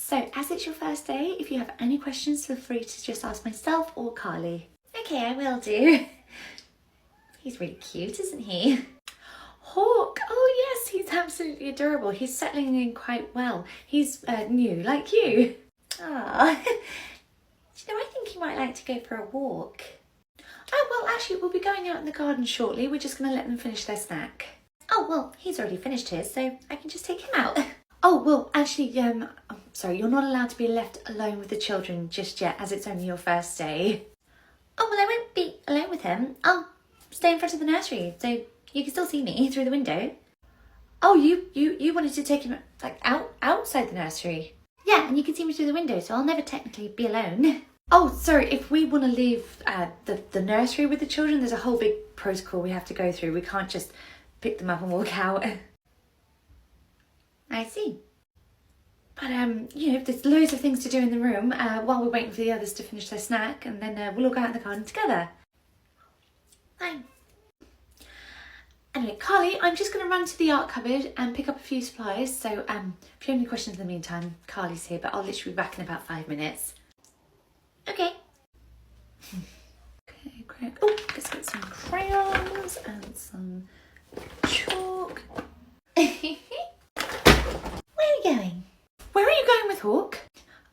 So, as it's your first day, if you have any questions, feel free to just ask myself or Carly. Okay, I will do. He's really cute, isn't he? Hawk, oh yes, he's absolutely adorable. He's settling in quite well. He's new, like you. Ah, you know, I think he might like to go for a walk. Oh, well, actually, we'll be going out in the garden shortly. We're just going to let them finish their snack. Oh, well, he's already finished his, so I can just take him out. Oh, well, actually, I'm sorry, you're not allowed to be left alone with the children just yet, as it's only your first day. Oh, well, I won't be alone with him. I'll stay in front of the nursery, so you can still see me through the window. Oh, you wanted to take him, like, outside the nursery? Yeah, and you can see me through the window, so I'll never technically be alone. Oh, sorry, if we want to leave the nursery with the children, there's a whole big protocol we have to go through. We can't just pick them up and walk out. I see. But, you know, there's loads of things to do in the room while we're waiting for the others to finish their snack, and then we'll all go out in the garden together. Fine. Anyway, Carly, I'm just going to run to the art cupboard and pick up a few supplies. So, if you have any questions in the meantime, Carly's here, but I'll literally be back in about 5 minutes. Okay. Okay, great. Oh, let's get some crayons and some chalk. Where are you going? Where are you going with Hawk?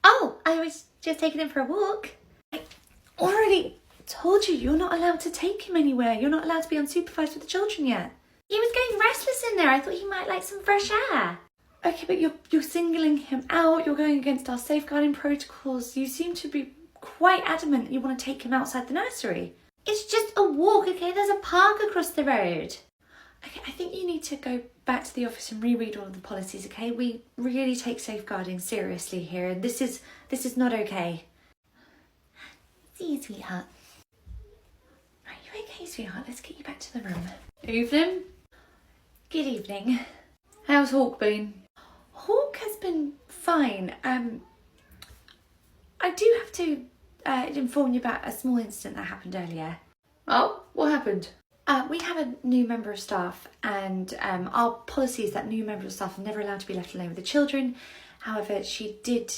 Oh, I was just taking him for a walk. I already told you, you're not allowed to take him anywhere. You're not allowed to be unsupervised with the children yet. He was getting restless in there. I thought he might like some fresh air. Okay, but you're singling him out. You're going against our safeguarding protocols. You seem to be quite adamant that you want to take him outside the nursery. It's just a walk, okay? There's a park across the road. Okay, I think you need to go back to the office and reread all of the policies, okay? We really take safeguarding seriously here, and this is not okay. See you, sweetheart. Are you okay, sweetheart? Let's get you back to the room. Evening. Good evening. How's Hawk been? Hawk has been fine. I do have to inform you about a small incident that happened earlier. Oh, what happened? We have a new member of staff, and our policy is that new members of staff are never allowed to be left alone with the children. However, she did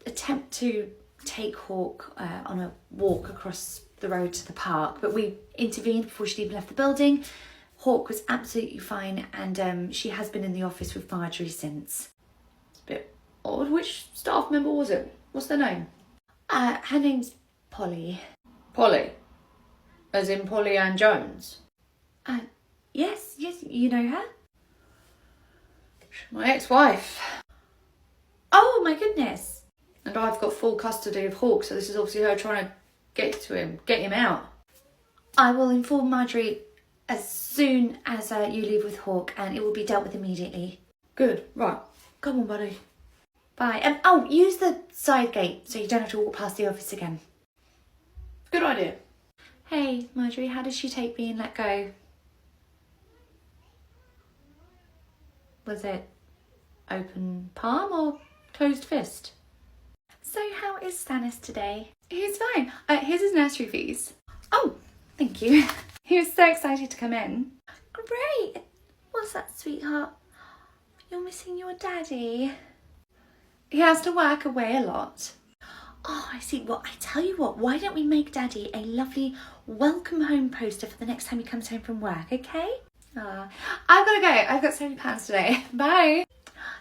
attempt to take Hawk on a walk across the road to the park, but we intervened before she'd even left the building. Hawk was absolutely fine, and she has been in the office with Marjorie since. It's a bit odd. Which staff member was it? What's their name? Her name's Polly. Polly? As in Polly Ann Jones? Yes, you know her? She's my ex-wife. Oh my goodness. And I've got full custody of Hawk, so this is obviously her trying to get to him, get him out. I will inform Marjorie as soon as you leave with Hawk, and it will be dealt with immediately. Good, right. Come on, buddy. Bye. Oh, use the side gate so you don't have to walk past the office again. Good idea. Hey, Marjorie, how did she take being let go? Was it open palm or closed fist? So how is Stannis today? He's fine. Here's his nursery fees. Oh, thank you. He was so excited to come in. Great. What's that, sweetheart? You're missing your daddy. He has to work away a lot. Oh, I see. Well, I tell you what, why don't we make Daddy a lovely welcome home poster for the next time he comes home from work, okay? I've got to go. I've got so many plans today. Bye.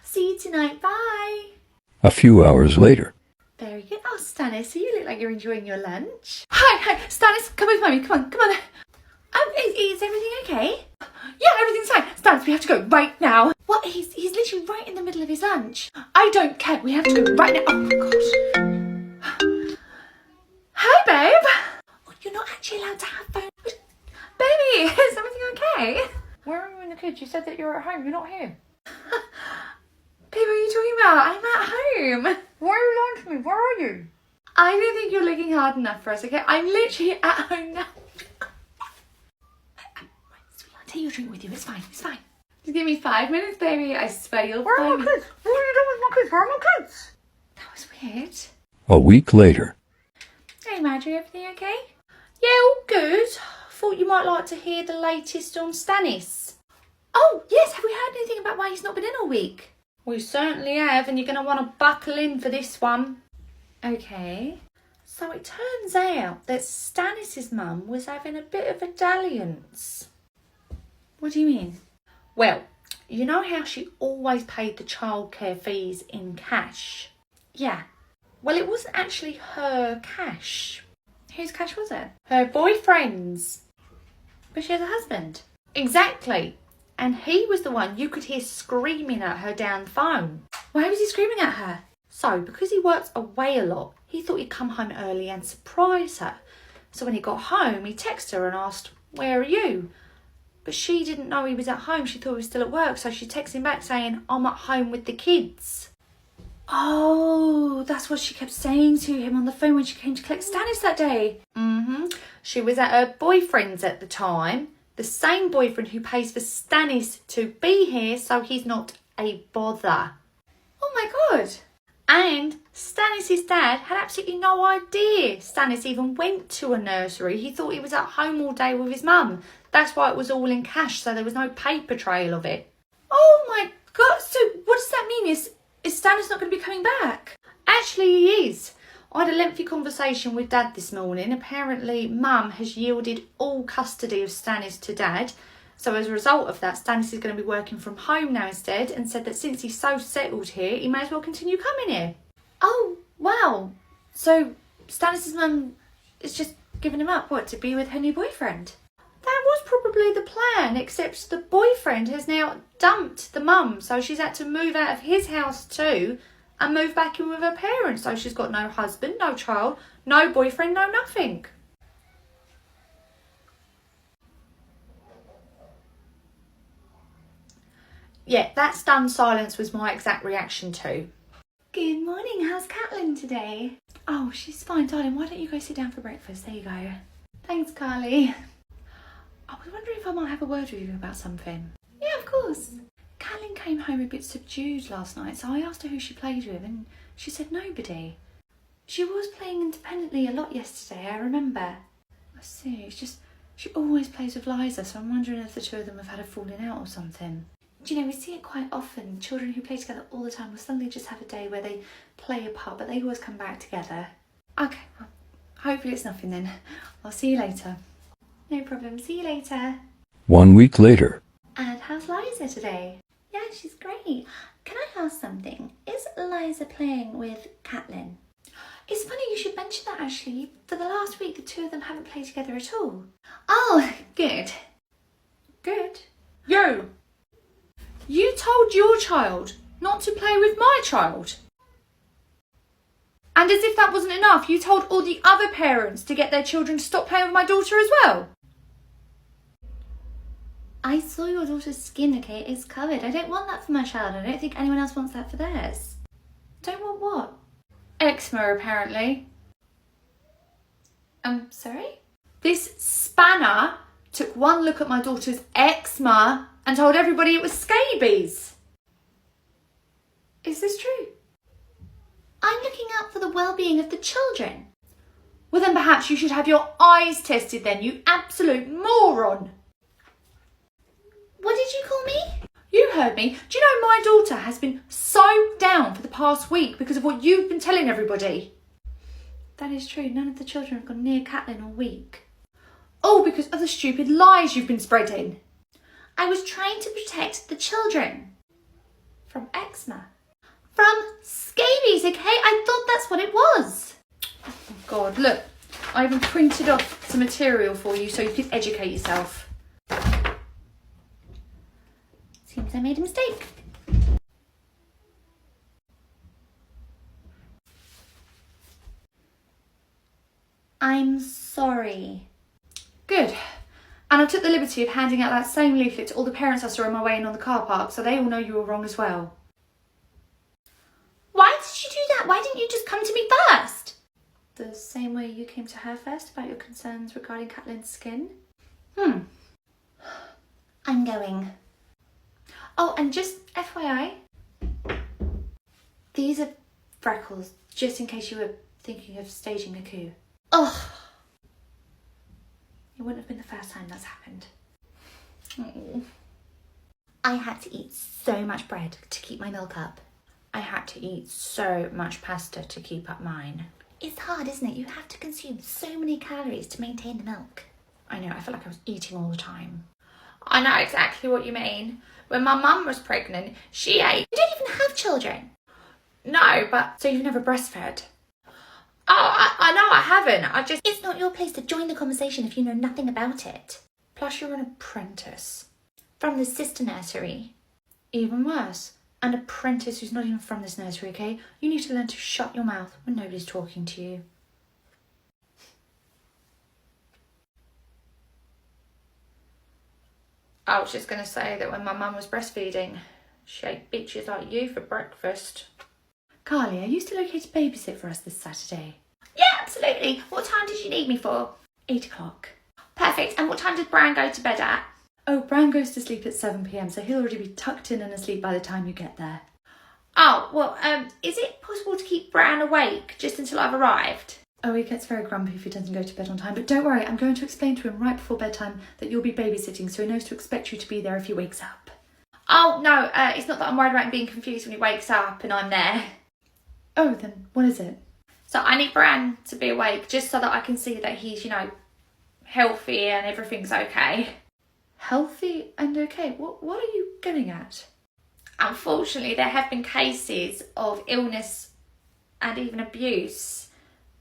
See you tonight. Bye. A few hours later. Very good. Oh, Stannis, so you look like you're enjoying your lunch. Hi, Stannis, come with Mummy. Come on. Is everything okay? Yeah, everything's fine. Stannis, we have to go right now. What? He's literally right in the middle of his lunch. I don't care. We have to go right now. Oh, my gosh. Hi, babe. Oh, you're not actually allowed to have phone. Baby, is everything okay? Where are you and the kids? You said that you're at home. You're not here. Babe, what are you talking about? I'm at home. Why are you lying to me? Where are you? I don't think you're looking hard enough for us, okay? I'm literally at home now. Sweetheart, take your drink with you. It's fine. Just give me 5 minutes, baby. I swear you'll Where find are my kids? What are you doing with my kids? Where are my kids? That was weird. A week later. Hey, Marjorie, everything okay? Yeah, all good. Thought you might like to hear the latest on Stannis. Oh, yes. Have we heard anything about why he's not been in all week? We certainly have, and you're going to want to buckle in for this one. Okay. So it turns out that Stannis's mum was having a bit of a dalliance. What do you mean? Well, you know how she always paid the childcare fees in cash? Yeah. Well, it wasn't actually her cash. Whose cash was it? Her boyfriend's. But she has a husband. Exactly. And he was the one you could hear screaming at her down the phone. Why was he screaming at her? So, because he works away a lot, he thought he'd come home early and surprise her. So when he got home, he texted her and asked, "Where are you?" But she didn't know he was at home. She thought he was still at work. So she texted him back saying, "I'm at home with the kids." Oh, that's what she kept saying to him on the phone when she came to collect Stannis that day. She was at her boyfriend's at the time. The same boyfriend who pays for Stannis to be here so he's not a bother. Oh my God. And Stannis' dad had absolutely no idea Stannis even went to a nursery. He thought he was at home all day with his mum. That's why it was all in cash, so there was no paper trail of it. Oh my God. So what does that mean? Is Stannis not going to be coming back? Actually, he is. I had a lengthy conversation with Dad this morning. Apparently, Mum has yielded all custody of Stannis to Dad. So as a result of that, Stannis is going to be working from home now instead, and said that since he's so settled here, he may as well continue coming here. Oh, wow. So Stannis' mum is just giving him up, what, to be with her new boyfriend? That was probably the plan, except the boyfriend has now dumped the mum, so she's had to move out of his house too and move back in with her parents. So she's got no husband, no child, no boyfriend, no nothing. Yeah, that stunned silence was my exact reaction too. Good morning, how's Catelyn today? Oh, she's fine, darling. Why don't you go sit down for breakfast? There you go. Thanks, Carly. I was wondering if I might have a word with you about something. Yeah, of course. Catelyn came home a bit subdued last night, so I asked her who she played with and she said nobody. She was playing independently a lot yesterday, I remember. I see, it's just she always plays with Liza, so I'm wondering if the two of them have had a falling out or something. Do you know, we see it quite often. Children who play together all the time will suddenly just have a day where they play apart, but they always come back together. Okay, well, hopefully it's nothing then. I'll see you later. No problem, see you later. 1 week later. And how's Liza today? Yeah, she's great. Can I ask something? Is Liza playing with Catelyn? It's funny you should mention that actually. For the last week, the two of them haven't played together at all. Oh, good. Good? You told your child not to play with my child. And as if that wasn't enough, you told all the other parents to get their children to stop playing with my daughter as well. I saw your daughter's skin, okay? It's covered. I don't want that for my child. I don't think anyone else wants that for theirs. Don't want what? Eczema, apparently. Sorry? This spanner took one look at my daughter's eczema and told everybody it was scabies. Is this true? I'm looking out for the well-being of the children. Well, then perhaps you should have your eyes tested then, you absolute moron. What did you call me? You heard me. Do you know my daughter has been so down for the past week because of what you've been telling everybody? That is true. None of the children have gone near Catelyn all week. Oh, because of the stupid lies you've been spreading. I was trying to protect the children. From eczema. From scabies, okay? I thought that's what it was. Oh, God, look. I even printed off some material for you so you could educate yourself. Seems I made a mistake. I'm sorry. Good. And I took the liberty of handing out that same leaflet to all the parents I saw on my way in on the car park, so they all know you were wrong as well. Why did you do that? Why didn't you just come to me first? The same way you came to her first about your concerns regarding Catelyn's skin? I'm going. Oh, and just FYI, these are freckles, just in case you were thinking of staging a coup. Ugh. It wouldn't have been the first time that's happened. Oh. I had to eat so much bread to keep my milk up. I had to eat so much pasta to keep up mine. It's hard, isn't it? You have to consume so many calories to maintain the milk. I know, I felt like I was eating all the time. I know exactly what you mean. When my mum was pregnant, she ate. You don't even have children. No, but... So you've never breastfed? Oh, I know I haven't. It's not your place to join the conversation if you know nothing about it. Plus you're an apprentice. From the sister nursery. Even worse. An apprentice who's not even from this nursery, okay? You need to learn to shut your mouth when nobody's talking to you. I was just going to say that when my mum was breastfeeding, she ate bitches like you for breakfast. Carly, are you still okay to babysit for us this Saturday? Yeah, absolutely. What time did you need me for? 8 o'clock. Perfect. And what time did Bran go to bed at? Oh, Bran goes to sleep at 7 p.m, so he'll already be tucked in and asleep by the time you get there. Oh, well, is it possible to keep Bran awake just until I've arrived? Oh, he gets very grumpy if he doesn't go to bed on time, but don't worry, I'm going to explain to him right before bedtime that you'll be babysitting, so he knows to expect you to be there if he wakes up. Oh, no, it's not that I'm worried about him being confused when he wakes up and I'm there. Oh, then what is it? So I need Bran to be awake just so that I can see that he's, healthy and everything's okay. Healthy and okay? What are you getting at? Unfortunately, there have been cases of illness and even abuse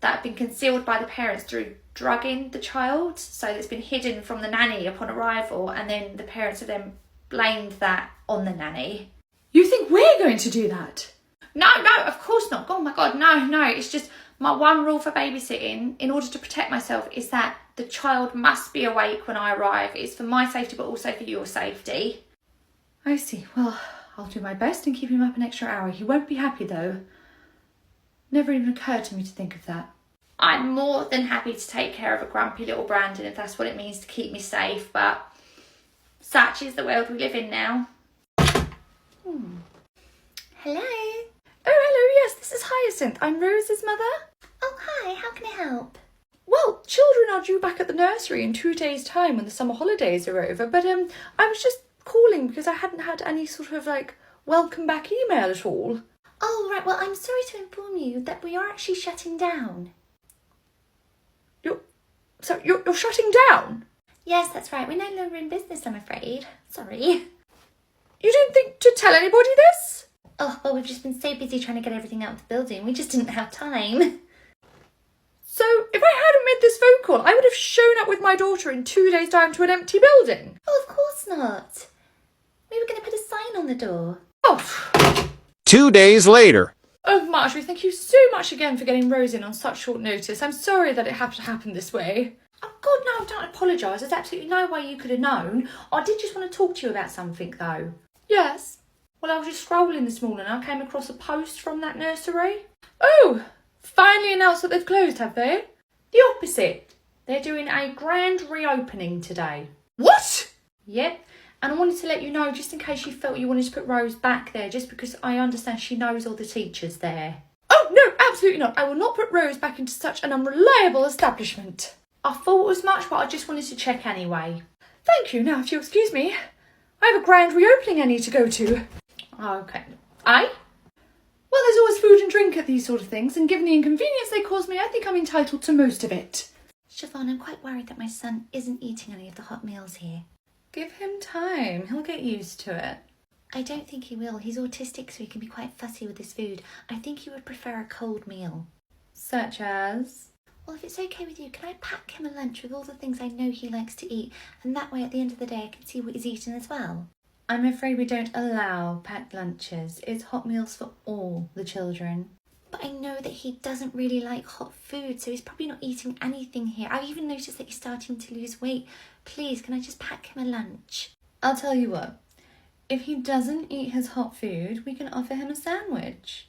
that have been concealed by the parents through drugging the child. So it's been hidden from the nanny upon arrival, and then the parents have then blamed that on the nanny. You think we're going to do that? No, of course not. Oh my God, no. It's just my one rule for babysitting, in order to protect myself, is that the child must be awake when I arrive. It's for my safety, but also for your safety. I see. Well, I'll do my best and keep him up an extra hour. He won't be happy though. Never even occurred to me to think of that. I'm more than happy to take care of a grumpy little Brandon if that's what it means to keep me safe, but such is the world we live in now. Hello? Oh, hello, yes, this is Hyacinth. I'm Rose's mother. Oh, hi, how can I help? Well, children are due back at the nursery in 2 days' time when the summer holidays are over, but I was just calling because I hadn't had any sort of, welcome back email at all. Oh, right, well, I'm sorry to inform you that we are actually shutting down. You're shutting down? Yes, that's right. We're no longer in business, I'm afraid. Sorry. You didn't think to tell anybody this? Oh, well, we've just been so busy trying to get everything out of the building. We just didn't have time. So, if I hadn't made this phone call, I would have shown up with my daughter in 2 days' time to an empty building. Oh, of course not. We were going to put a sign on the door. Oh. 2 days later. Oh, Marjorie, thank you so much again for getting Rose in on such short notice. I'm sorry that it had to happen this way. Oh, God, no, don't apologise. There's absolutely no way you could have known. I did just want to talk to you about something, though. Yes? Well, I was just scrolling this morning and I came across a post from that nursery. Oh, finally announced that they've closed, have they? The opposite. They're doing a grand reopening today. What? Yep. And I wanted to let you know, just in case you felt you wanted to put Rose back there, just because I understand she knows all the teachers there. Oh, no, absolutely not. I will not put Rose back into such an unreliable establishment. I thought as much, but I just wanted to check anyway. Thank you. Now, if you'll excuse me, I have a grand reopening I need to go to. Okay. Aye? Well, there's always food and drink at these sort of things, and given the inconvenience they cause me, I think I'm entitled to most of it. Siobhan, I'm quite worried that my son isn't eating any of the hot meals here. Give him time. He'll get used to it. I don't think he will. He's autistic, so he can be quite fussy with his food. I think he would prefer a cold meal. Such as? Well, if it's okay with you, can I pack him a lunch with all the things I know he likes to eat, and that way at the end of the day I can see what he's eating as well? I'm afraid we don't allow packed lunches. It's hot meals for all the children. But I know that he doesn't really like hot food, so he's probably not eating anything here. I've even noticed that he's starting to lose weight. Please, can I just pack him a lunch? I'll tell you what. If he doesn't eat his hot food, we can offer him a sandwich.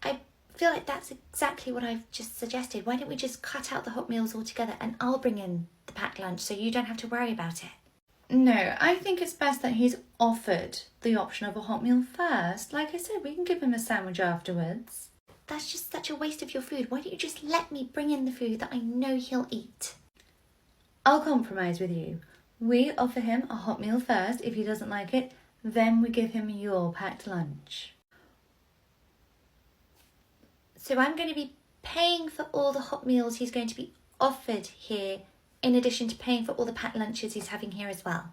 I feel like that's exactly what I've just suggested. Why don't we just cut out the hot meals altogether and I'll bring in the packed lunch so you don't have to worry about it? No, I think it's best that he's offered the option of a hot meal first. Like I said, we can give him a sandwich afterwards. That's just such a waste of your food. Why don't you just let me bring in the food that I know he'll eat? I'll compromise with you. We offer him a hot meal first. If he doesn't like it, Then we give him your packed lunch. So I'm going to be paying for all the hot meals he's going to be offered here, in addition to paying for all the packed lunches he's having here as well.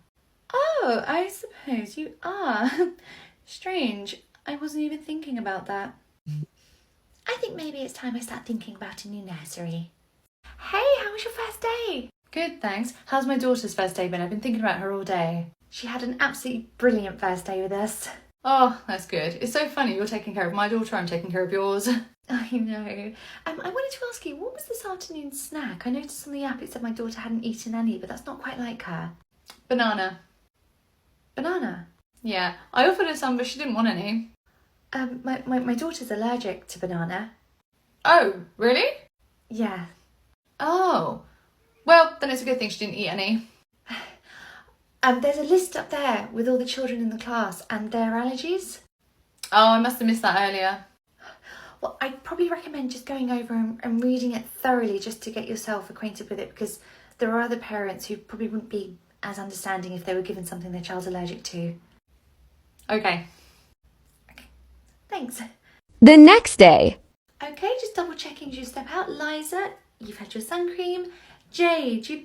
Oh, I suppose you are. Strange. I wasn't even thinking about that. I think maybe it's time I start thinking about a new nursery. Hey, how was your first day? Good, thanks. How's my daughter's first day been? I've been thinking about her all day. She had an absolutely brilliant first day with us. Oh, that's good. It's so funny. You're taking care of my daughter, I'm taking care of yours. I know. I wanted to ask you, what was this afternoon's snack? I noticed on the app it said my daughter hadn't eaten any, but that's not quite like her. Banana. Banana? Yeah, I offered her some, but she didn't want any. My daughter's allergic to banana. Oh, really? Yeah. Oh. Well, then it's a good thing she didn't eat any. There's a list up there with all the children in the class and their allergies. Oh, I must have missed that earlier. Well, I'd probably recommend just going over and reading it thoroughly just to get yourself acquainted with it, because there are other parents who probably wouldn't be as understanding if they were given something their child's allergic to. Okay. Thanks. The next day. Okay, just double checking as you step out. Liza, you've had your sun cream. Jade, you...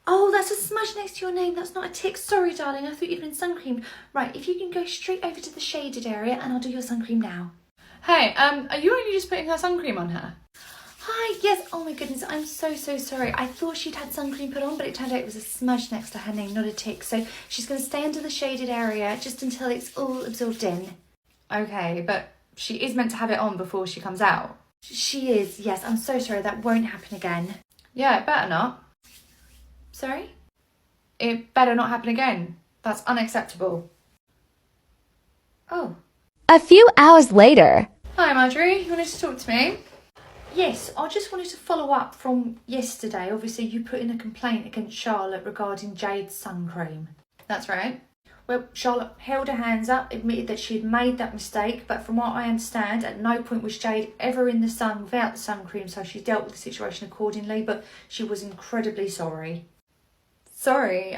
Oh, that's a smudge next to your name. That's not a tick. Sorry, darling. I thought you'd been sun creamed. Right, if you can go straight over to the shaded area and I'll do your sun cream now. Hey, are you only just putting her sun cream on her? Hi, yes. Oh my goodness, I'm so sorry. I thought she'd had sun cream put on, but it turned out it was a smudge next to her name, not a tick. So she's going to stay under the shaded area just until it's all absorbed in. Okay, but she is meant to have it on before she comes out. She is, yes. I'm so sorry. That won't happen again. Yeah, it better not. Sorry? It better not happen again. That's unacceptable. Oh. A few hours later. Hi, Marjorie. You wanted to talk to me? Yes, I just wanted to follow up from yesterday. Obviously, you put in a complaint against Charlotte regarding Jade's sun cream. That's right. Well, Charlotte held her hands up, admitted that she had made that mistake, but from what I understand, at no point was Jade ever in the sun without the sun cream, so she dealt with the situation accordingly, but she was incredibly sorry. Sorry?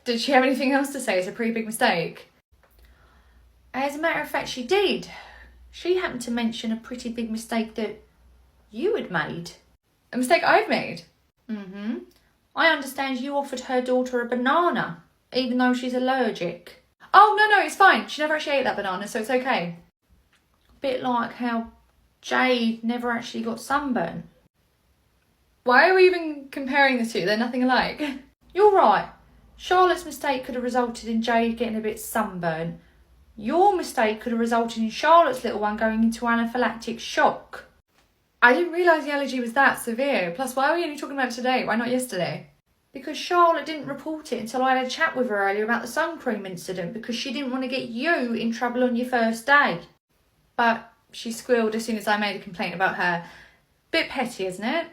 Did she have anything else to say? It's a pretty big mistake. As a matter of fact, she did. She happened to mention a pretty big mistake that you had made. A mistake I'd made? Mm-hmm. I understand you offered her daughter a banana, even though she's allergic. Oh, no, it's fine. She never actually ate that banana, so it's okay. Bit like how Jade never actually got sunburn. Why are we even comparing the two? They're nothing alike. You're right. Charlotte's mistake could have resulted in Jade getting a bit sunburn. Your mistake could have resulted in Charlotte's little one going into anaphylactic shock. I didn't realise the allergy was that severe. Plus, why are we only talking about it today? Why not yesterday? Because Charlotte didn't report it until I had a chat with her earlier about the sun cream incident, because she didn't want to get you in trouble on your first day. But she squealed as soon as I made a complaint about her. Bit petty, isn't it?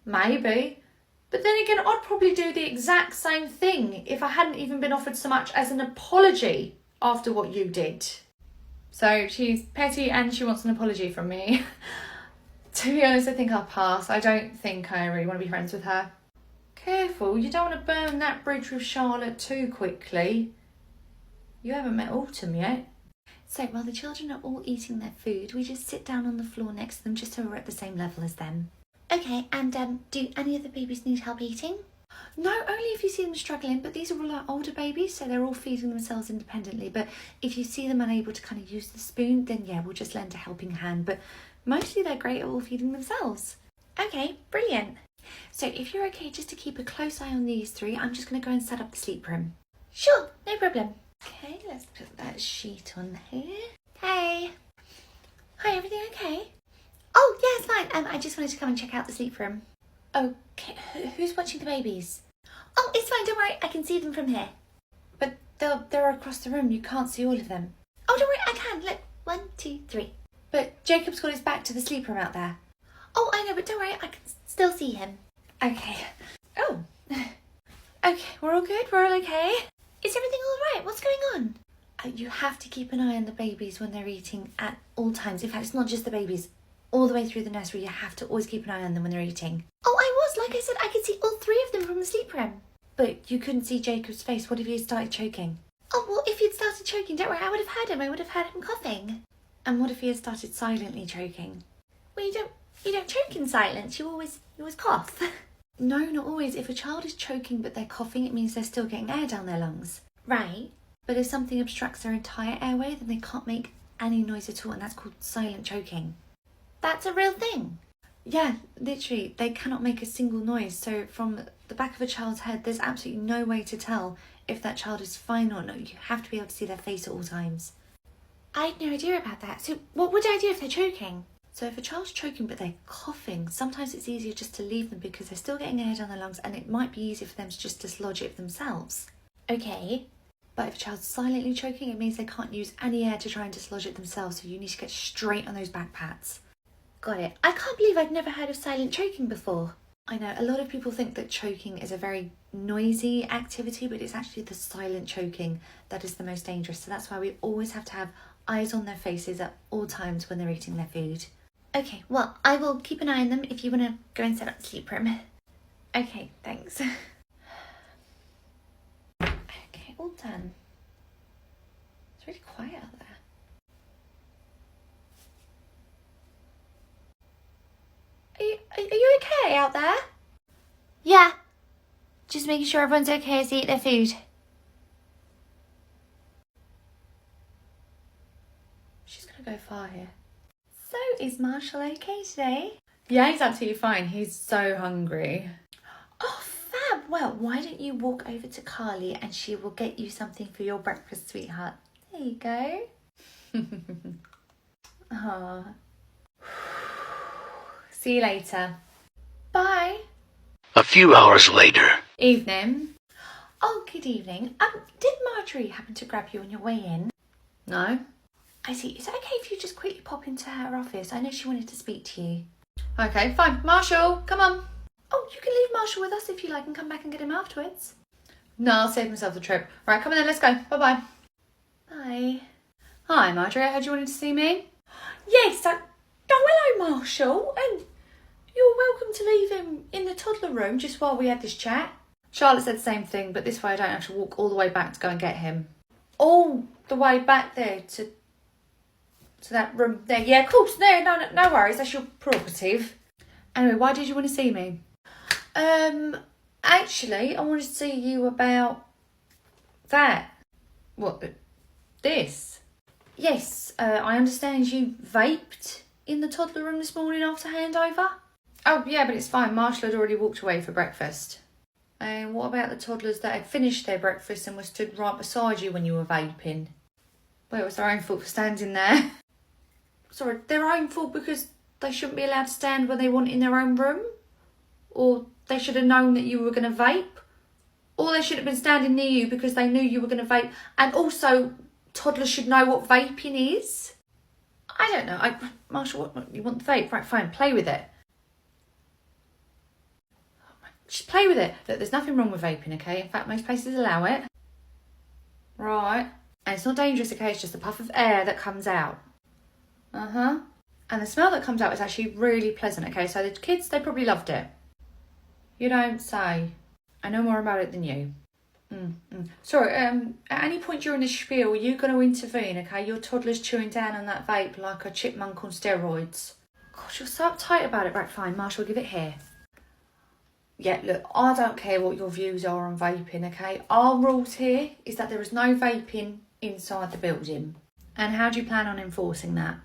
Maybe. But then again, I'd probably do the exact same thing if I hadn't even been offered so much as an apology after what you did. So she's petty and she wants an apology from me. To be honest, I think I'll pass. I don't think I really want to be friends with her. Careful, you don't want to burn that bridge with Charlotte too quickly. You haven't met Autumn yet. So while the children are all eating their food, we just sit down on the floor next to them just so we're at the same level as them. Okay, and do any of the babies need help eating? No, only if you see them struggling, but these are all our older babies, so they're all feeding themselves independently. But if you see them unable to kind of use the spoon, then yeah, we'll just lend a helping hand. But mostly they're great at all feeding themselves. Okay, brilliant. So if you're okay just to keep a close eye on these three, I'm just going to go and set up the sleep room. Sure, no problem. Okay, let's put that sheet on here. Hey. Hi, everything okay? Oh, yeah, it's fine. I just wanted to come and check out the sleep room. Okay, who's watching the babies? Oh, it's fine, don't worry. I can see them from here. But they're across the room. You can't see all of them. Oh, don't worry, I can. Look, 1, 2, 3. But Jacob's got his back to the sleep room out there. Oh, I know, but don't worry. I can still see him. Okay. Oh. Okay, we're all good? We're all okay? Is everything all right? What's going on? You have to keep an eye on the babies when they're eating at all times. In fact, it's not just the babies. All the way through the nursery, you have to always keep an eye on them when they're eating. Oh, I was. Like I said, I could see all 3 of them from the sleep room. But you couldn't see Jacob's face. What if he started choking? Oh, well, if he'd started choking, don't worry, I would have heard him. I would have heard him coughing. And what if he had started silently choking? Well, you don't choke in silence. You always cough. No, not always. If a child is choking but they're coughing, it means they're still getting air down their lungs. Right. But if something obstructs their entire airway, then they can't make any noise at all, and that's called silent choking. That's a real thing? Yeah, literally, they cannot make a single noise. So from the back of a child's head, there's absolutely no way to tell if that child is fine or not. You have to be able to see their face at all times. I had no idea about that. So what would I do if they're choking? So if a child's choking but they're coughing, sometimes it's easier just to leave them because they're still getting air down their lungs, and it might be easier for them to just dislodge it themselves. Okay. But if a child's silently choking, it means they can't use any air to try and dislodge it themselves, so you need to get straight on those back pats. Got it. I can't believe I'd never heard of silent choking before. I know, a lot of people think that choking is a very noisy activity, but it's actually the silent choking that is the most dangerous. So that's why we always have to have eyes on their faces at all times when they're eating their food. Okay, well, I will keep an eye on them if you want to go and set up the sleep room. Okay, thanks. Okay, all done. It's really quiet out there. Are you okay out there? Yeah. Just making sure everyone's okay as they eat their food. She's gonna go far here. So, is Marshall okay today? Yeah, he's absolutely fine. He's so hungry. Oh, fab. Well, why don't you walk over to Carly and she will get you something for your breakfast, sweetheart. There you go. Aww. See you later. Bye. A few hours later. Evening. Oh, good evening. Did Marjorie happen to grab you on your way in? No. I see. Is it okay if you just quickly pop into her office? I know she wanted to speak to you. Okay, fine. Marshall, come on. Oh, you can leave Marshall with us if you like and come back and get him afterwards. No, I'll save myself the trip. Right, come on then, let's go. Bye-bye. Bye. Hi, Marjorie. I heard you wanted to see me. Yes, oh, hello, Marshall. And you're welcome to leave him in the toddler room just while we had this chat. Charlotte said the same thing, but this way I don't have to walk all the way back to go and get him. All the way back there to that room there. Yeah, of course. No worries. That's your prerogative. Anyway, why did you want to see me? Actually, I wanted to see you about that. What? This? Yes, I understand you vaped in the toddler room this morning after handover. Oh, yeah, but it's fine. Marshall had already walked away for breakfast. And what about the toddlers that had finished their breakfast and were stood right beside you when you were vaping? Well, it was their own fault for standing there. Sorry, their own fault because they shouldn't be allowed to stand when they want in their own room? Or they should have known that you were going to vape? Or they should have been standing near you because they knew you were going to vape? And also, toddlers should know what vaping is? I don't know. Marshall, what, you want the vape? Right, fine, play with it. Just play with it. Look, there's nothing wrong with vaping, okay? In fact, most places allow it. Right. And it's not dangerous, okay? It's just a puff of air that comes out. Uh-huh. And the smell that comes out is actually really pleasant, okay? So the kids, they probably loved it. You don't say. I know more about it than you. Sorry, at any point during this spiel, are you going to intervene, okay? Your toddler's chewing down on that vape like a chipmunk on steroids. Gosh, you're so uptight about it. Right, fine, Marshall, give it here. Yeah, look, I don't care what your views are on vaping, okay? Our rules here is that there is no vaping inside the building. And how do you plan on enforcing that?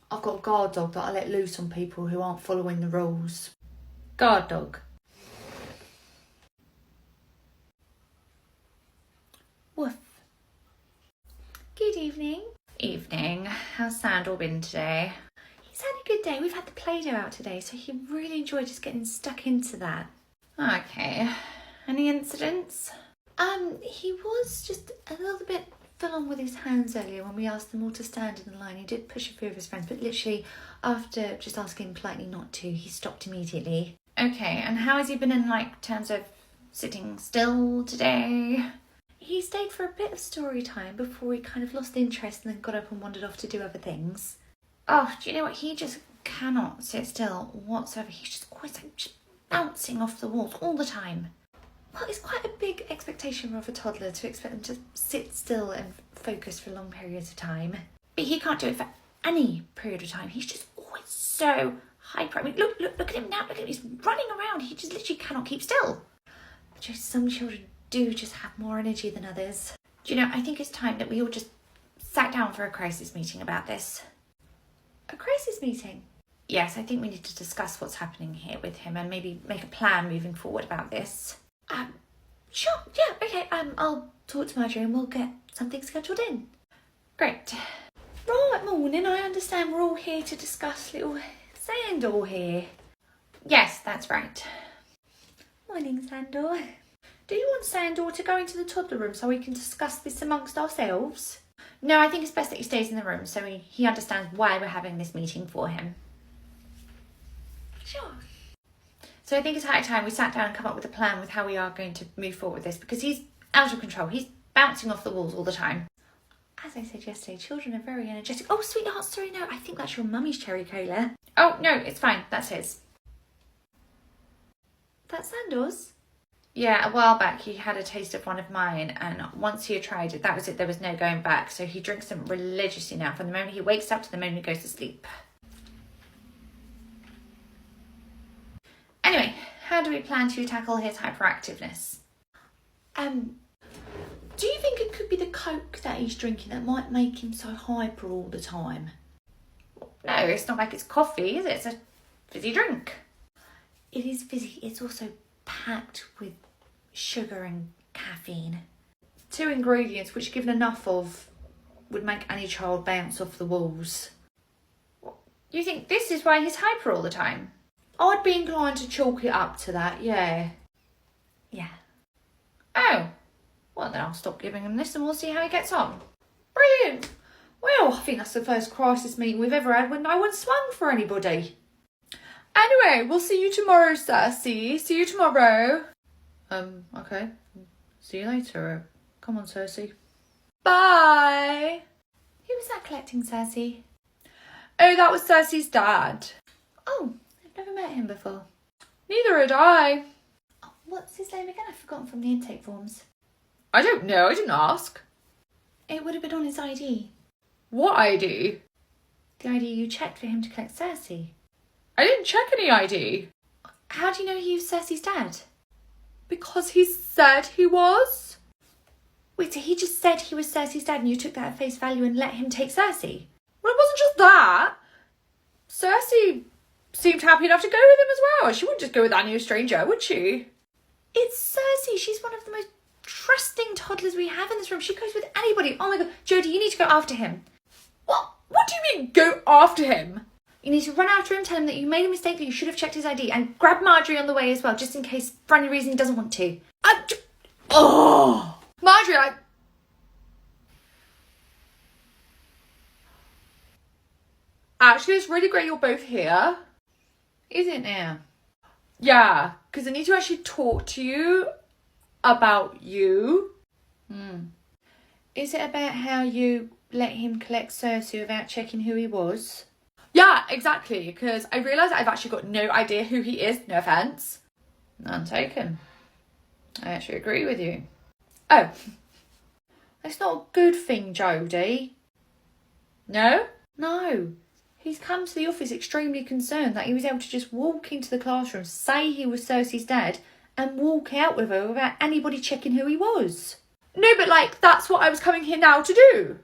I've got a guard dog that I let loose on people who aren't following the rules. Guard dog. Woof. Good evening. Evening. How's Sandal been today? He's had a good day. We've had the Play-Doh out today, so he really enjoyed just getting stuck into that. Okay. Any incidents? He was just a little bit full on with his hands earlier when we asked them all to stand in the line. He did push a few of his friends, but literally after just asking politely not to, he stopped immediately. Okay, and how has he been in terms of sitting still today? He stayed for a bit of story time before he kind of lost interest and then got up and wandered off to do other things. Oh, do you know what? He just cannot sit still whatsoever. He's just always just bouncing off the walls all the time. Well, it's quite a big expectation of a toddler to expect them to sit still and focus for long periods of time. But he can't do it for any period of time. He's just always so hyper. I mean, look at him now. Look at him. He's running around. He just literally cannot keep still. But just some children do just have more energy than others. Do you know, I think it's time that we all just sat down for a crisis meeting about this. A crisis meeting? Yes, I think we need to discuss what's happening here with him and maybe make a plan moving forward about this. Sure, yeah, okay, I'll talk to Marjorie and we'll get something scheduled in. Great. Right, morning, I understand we're all here to discuss little Sandor here. Yes, that's right. Morning, Sandor. Do you want Sandor to go into the toddler room so we can discuss this amongst ourselves? No, I think it's best that he stays in the room so he understands why we're having this meeting for him. Sure. So I think it's high time we sat down and come up with a plan with how we are going to move forward with this because he's out of control. He's bouncing off the walls all the time. As I said yesterday, children are very energetic. Oh, sweetheart, sorry, no, I think that's your mummy's cherry cola. Oh, no, it's fine. That's his. That's Sandor's? Yeah, a while back he had a taste of one of mine and once he had tried it, that was it. There was no going back. So he drinks them religiously now from the moment he wakes up to the moment he goes to sleep. Anyway, how do we plan to tackle his hyperactiveness? Do you think it could be the Coke that he's drinking that might make him so hyper all the time? No, it's not like it's coffee, is it? It's a fizzy drink. It is fizzy. It's also packed with sugar and caffeine. 2 ingredients which, given enough of, would make any child bounce off the walls. You think this is why he's hyper all the time? I'd be inclined to chalk it up to that, yeah. Yeah. Oh, well then I'll stop giving him this and we'll see how he gets on. Brilliant. Well, I think that's the first crisis meeting we've ever had when no one swung for anybody. Anyway, we'll see you tomorrow, Cersei. See you tomorrow. Okay. See you later. Come on, Cersei. Bye. Who was that collecting, Cersei? Oh, that was Cersei's dad. Oh, I've never met him before. Neither had I. Oh, what's his name again? I've forgotten from the intake forms. I don't know. I didn't ask. It would have been on his ID. What ID? The ID you checked for him to collect Cersei. I didn't check any ID. How do you know he was Cersei's dad? Because he said he was. Wait, so he just said he was Cersei's dad and you took that at face value and let him take Cersei? Well, it wasn't just that. Cersei seemed happy enough to go with him as well. She wouldn't just go with any stranger, would she? It's Cersei. She's one of the most trusting toddlers we have in this room. She goes with anybody. Oh my God, Jodie, you need to go after him. What do you mean, go after him? You need to run after him, tell him that you made a mistake, that you should have checked his ID, and grab Marjorie on the way as well, just in case, for any reason, he doesn't want to. Marjorie, Actually, it's really great you're both here. Is it now? Yeah, because I need to actually talk to you about you. Is it about how you let him collect Cersei without checking who he was? Yeah, exactly, because I realise I've actually got no idea who he is, no offence. None taken. I actually agree with you. Oh, that's not a good thing, Jodie. No? No. He's come to the office extremely concerned that he was able to just walk into the classroom, say he was Cersei's dad, and walk out with her without anybody checking who he was. No, but that's what I was coming here now to do.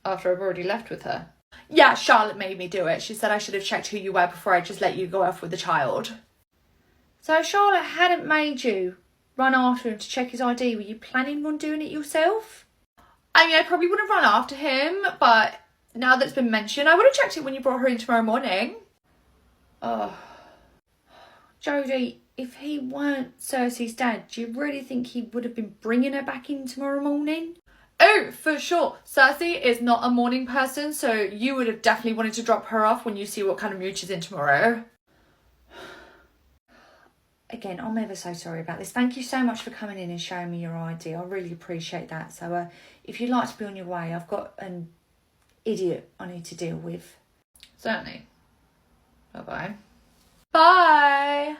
After I've already left with her. Yeah, Charlotte made me do it. She said I should have checked who you were before I just let you go off with the child. So if Charlotte hadn't made you run after him to check his ID, were you planning on doing it yourself? I mean, I probably wouldn't have run after him, but now that it's been mentioned, I would have checked it when you brought her in tomorrow morning. Oh. Jodie, if he weren't Cersei's dad, do you really think he would have been bringing her back in tomorrow morning? Oh, for sure. Cersei is not a morning person, so you would have definitely wanted to drop her off when you see what kind of mood she's in tomorrow. Again, I'm ever so sorry about this. Thank you so much for coming in and showing me your ID. I really appreciate that. So if you'd like to be on your way, I've got an idiot I need to deal with. Certainly. Bye-bye. Bye.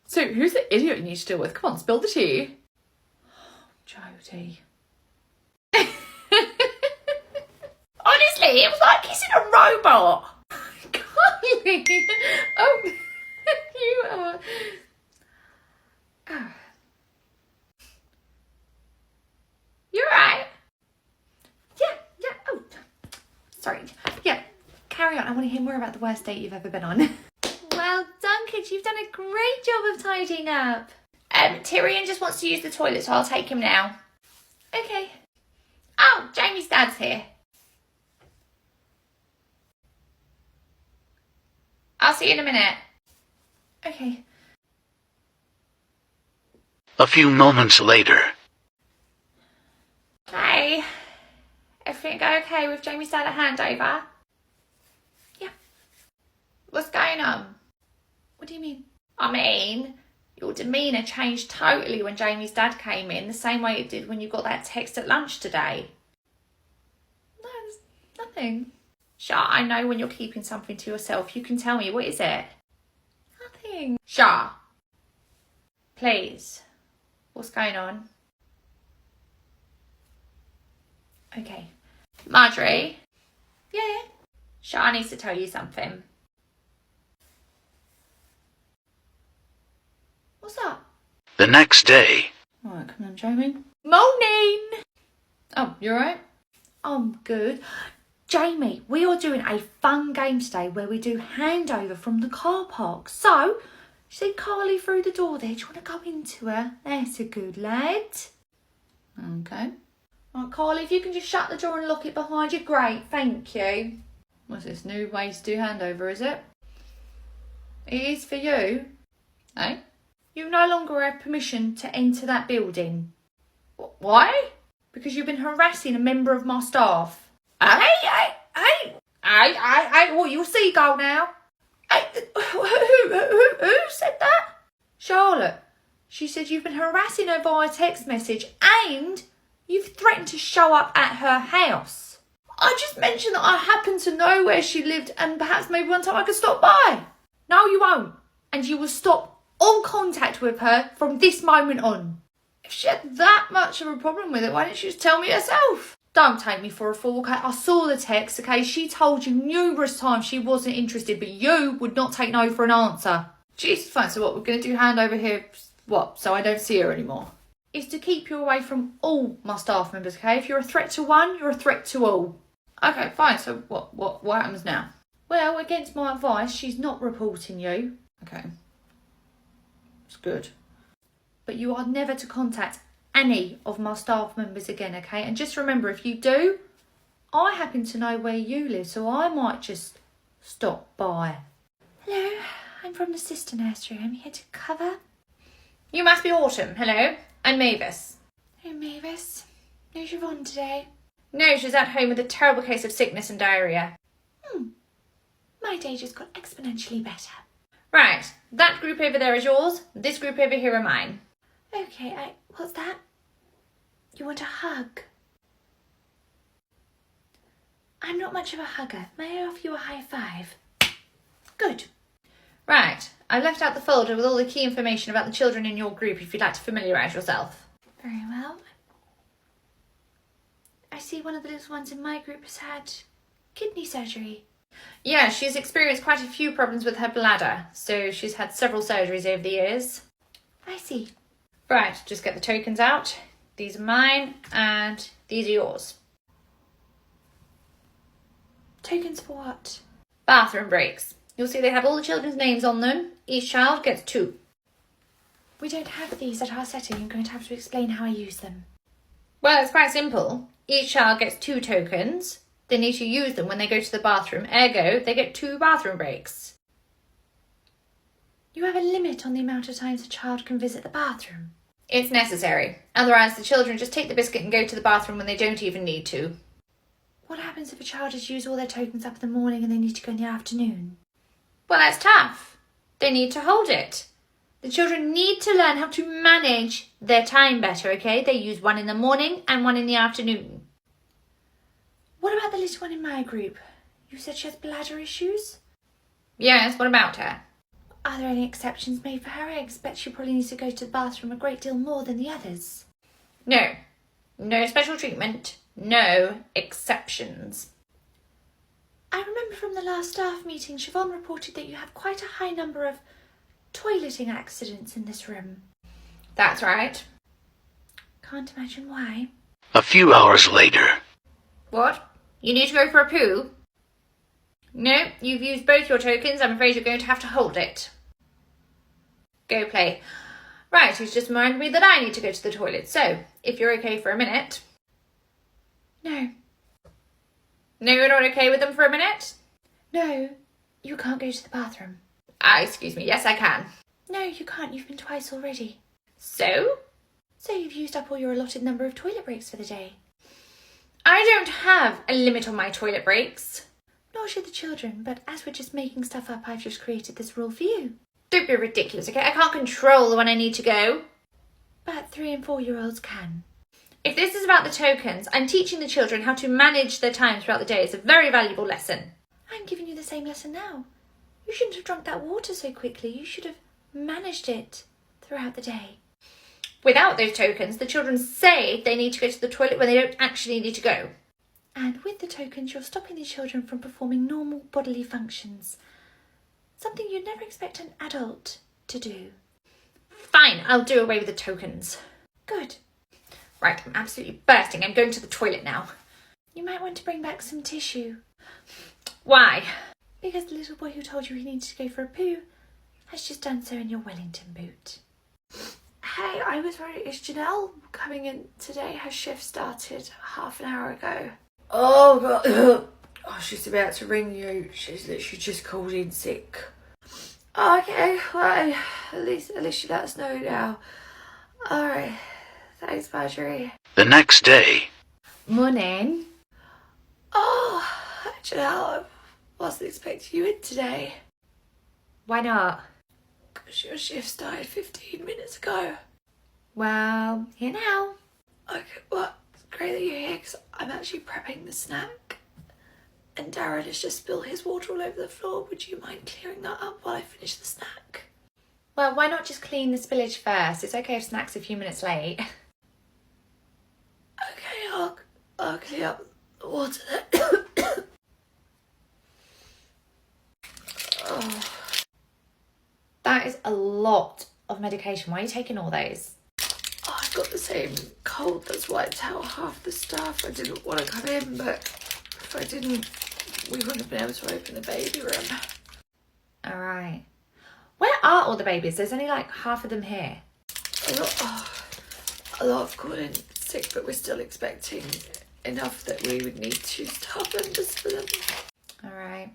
So, who's the idiot you need to deal with? Come on, spill the tea. Jodie. Honestly, it was like kissing a robot. Kylie! Oh, you are... Oh. You're right. Yeah. Oh, sorry. Yeah, carry on. I want to hear more about the worst date you've ever been on. Well done, kids. You've done a great job of tidying up. Tyrion just wants to use the toilet, so I'll take him now. Okay. Oh, Jamie's dad's here. I'll see you in a minute. Okay. A few moments later. Hey. Everything go okay with Jamie's dad at handover? Yeah. What's going on? What do you mean? I mean, your demeanour changed totally when Jamie's dad came in, the same way it did when you got that text at lunch today. No, there's nothing. Sure, I know when you're keeping something to yourself. You can tell me. What is it? Nothing. Sure. Please. What's going on? Okay. Marjorie? Yeah? Shah needs to tell you something. What's up? The next day. Alright, come on, Jamie. Morning! Oh, you alright? I'm good. Jamie, we are doing a fun game today where we do handover from the car park. So, see Carly through the door there? Do you want to go into her? That's a good lad. Okay. Right, Carly, if you can just shut the door and lock it behind you, great, thank you. What's this, new way to do handover, is it? It is for you. Eh? You no longer have permission to enter that building. Why? Because you've been harassing a member of my staff. Hey, what, you're a seagull now? Hey, who said that? Charlotte. She said you've been harassing her via text message and you've threatened to show up at her house. I just mentioned that I happen to know where she lived and perhaps maybe one time I could stop by. No, you won't. And you will stop all contact with her from this moment on. If she had that much of a problem with it, why didn't she just tell me herself? Don't take me for a fool, okay? I saw the text, okay? She told you numerous times she wasn't interested, but you would not take no for an answer. Jesus, fine. So what, we're going to do handover here, what, so I don't see her anymore? It's to keep you away from all my staff members, okay? If you're a threat to one, you're a threat to all. Okay, fine. So what happens now? Well, against my advice, she's not reporting you. Okay. It's good. But you are never to contact any of my staff members again, okay? And just remember, if you do, I happen to know where you live, so I might just stop by. Hello, I'm from the sister nursery. I'm here to cover. You must be Autumn. Hello. I'm Mavis. Hey, Mavis. No Siobhan today. No, she's at home with a terrible case of sickness and diarrhoea. My day just got exponentially better. Right, that group over there is yours. This group over here are mine. Okay, what's that? You want a hug? I'm not much of a hugger. May I offer you a high five? Good. Right, I've left out the folder with all the key information about the children in your group if you'd like to familiarise yourself. Very well. I see one of the little ones in my group has had kidney surgery. Yeah, she's experienced quite a few problems with her bladder, so she's had several surgeries over the years. I see. Right, just get the tokens out. These are mine, and these are yours. Tokens for what? Bathroom breaks. You'll see they have all the children's names on them. Each child gets 2. We don't have these at our setting. I'm going to have to explain how I use them. Well, it's quite simple. Each child gets 2 tokens. They need to use them when they go to the bathroom. Ergo, they get 2 bathroom breaks. You have a limit on the amount of times a child can visit the bathroom. It's necessary. Otherwise, the children just take the biscuit and go to the bathroom when they don't even need to. What happens if a child has used all their tokens up in the morning and they need to go in the afternoon? Well, that's tough. They need to hold it. The children need to learn how to manage their time better, okay? They use 1 in the morning and 1 in the afternoon. What about the little one in my group? You said she has bladder issues? Yes, what about her? Are there any exceptions made for her? I expect she probably needs to go to the bathroom a great deal more than the others. No. No special treatment. No exceptions. I remember from the last staff meeting, Siobhan reported that you have quite a high number of toileting accidents in this room. That's right. Can't imagine why. A few hours later. What? You need to go for a poo? No, you've used both your tokens. I'm afraid you're going to have to hold it. Go play. Right, he's just reminded me that I need to go to the toilet. So, if you're okay for a minute. No. No, you're not okay with them for a minute? No, you can't go to the bathroom. Excuse me. Yes, I can. No, you can't. You've been twice already. So? So you've used up all your allotted number of toilet breaks for the day. I don't have a limit on my toilet breaks. Nor should the children, but as we're just making stuff up, I've just created this rule for you. Don't be ridiculous, okay? I can't control when I need to go. But 3 and 4-year-olds can. If this is about the tokens, I'm teaching the children how to manage their time throughout the day. It's a very valuable lesson. I'm giving you the same lesson now. You shouldn't have drunk that water so quickly. You should have managed it throughout the day. Without those tokens, the children say they need to go to the toilet when they don't actually need to go. And with the tokens, you're stopping the children from performing normal bodily functions. Something you'd never expect an adult to do. Fine, I'll do away with the tokens. Good. Right, I'm absolutely bursting. I'm going to the toilet now. You might want to bring back some tissue. Why? Because the little boy who told you he needed to go for a poo has just done so in your Wellington boot. Hey, I was wondering, is Janelle coming in today? Her shift started half an hour ago. Oh, God. Oh, she's about to ring you. She's literally just called in sick. Oh, okay, well, at least you let us know now. Alright, thanks, Marjorie. The next day. Morning. Oh, Janelle, I wasn't expecting you in today. Why not? Because your shift started 15 minutes ago. Well, here now. Okay, well, it's great that you're here because I'm actually prepping the snack. And Darren has just spilled his water all over the floor. Would you mind clearing that up while I finish the snack? Well, why not just clean the spillage first? It's okay if snack's a few minutes late. Okay, I'll clean up the water then. Oh. That is a lot of medication. Why are you taking all those? Oh, I've got the same cold that's wiped out half the staff. I didn't want to come in, but if I didn't, we wouldn't have been able to open the baby room. All right. Where are all the babies? There's only like half of them here. A lot of called in sick, but we're still expecting enough that we would need 2 staff members for them. All right.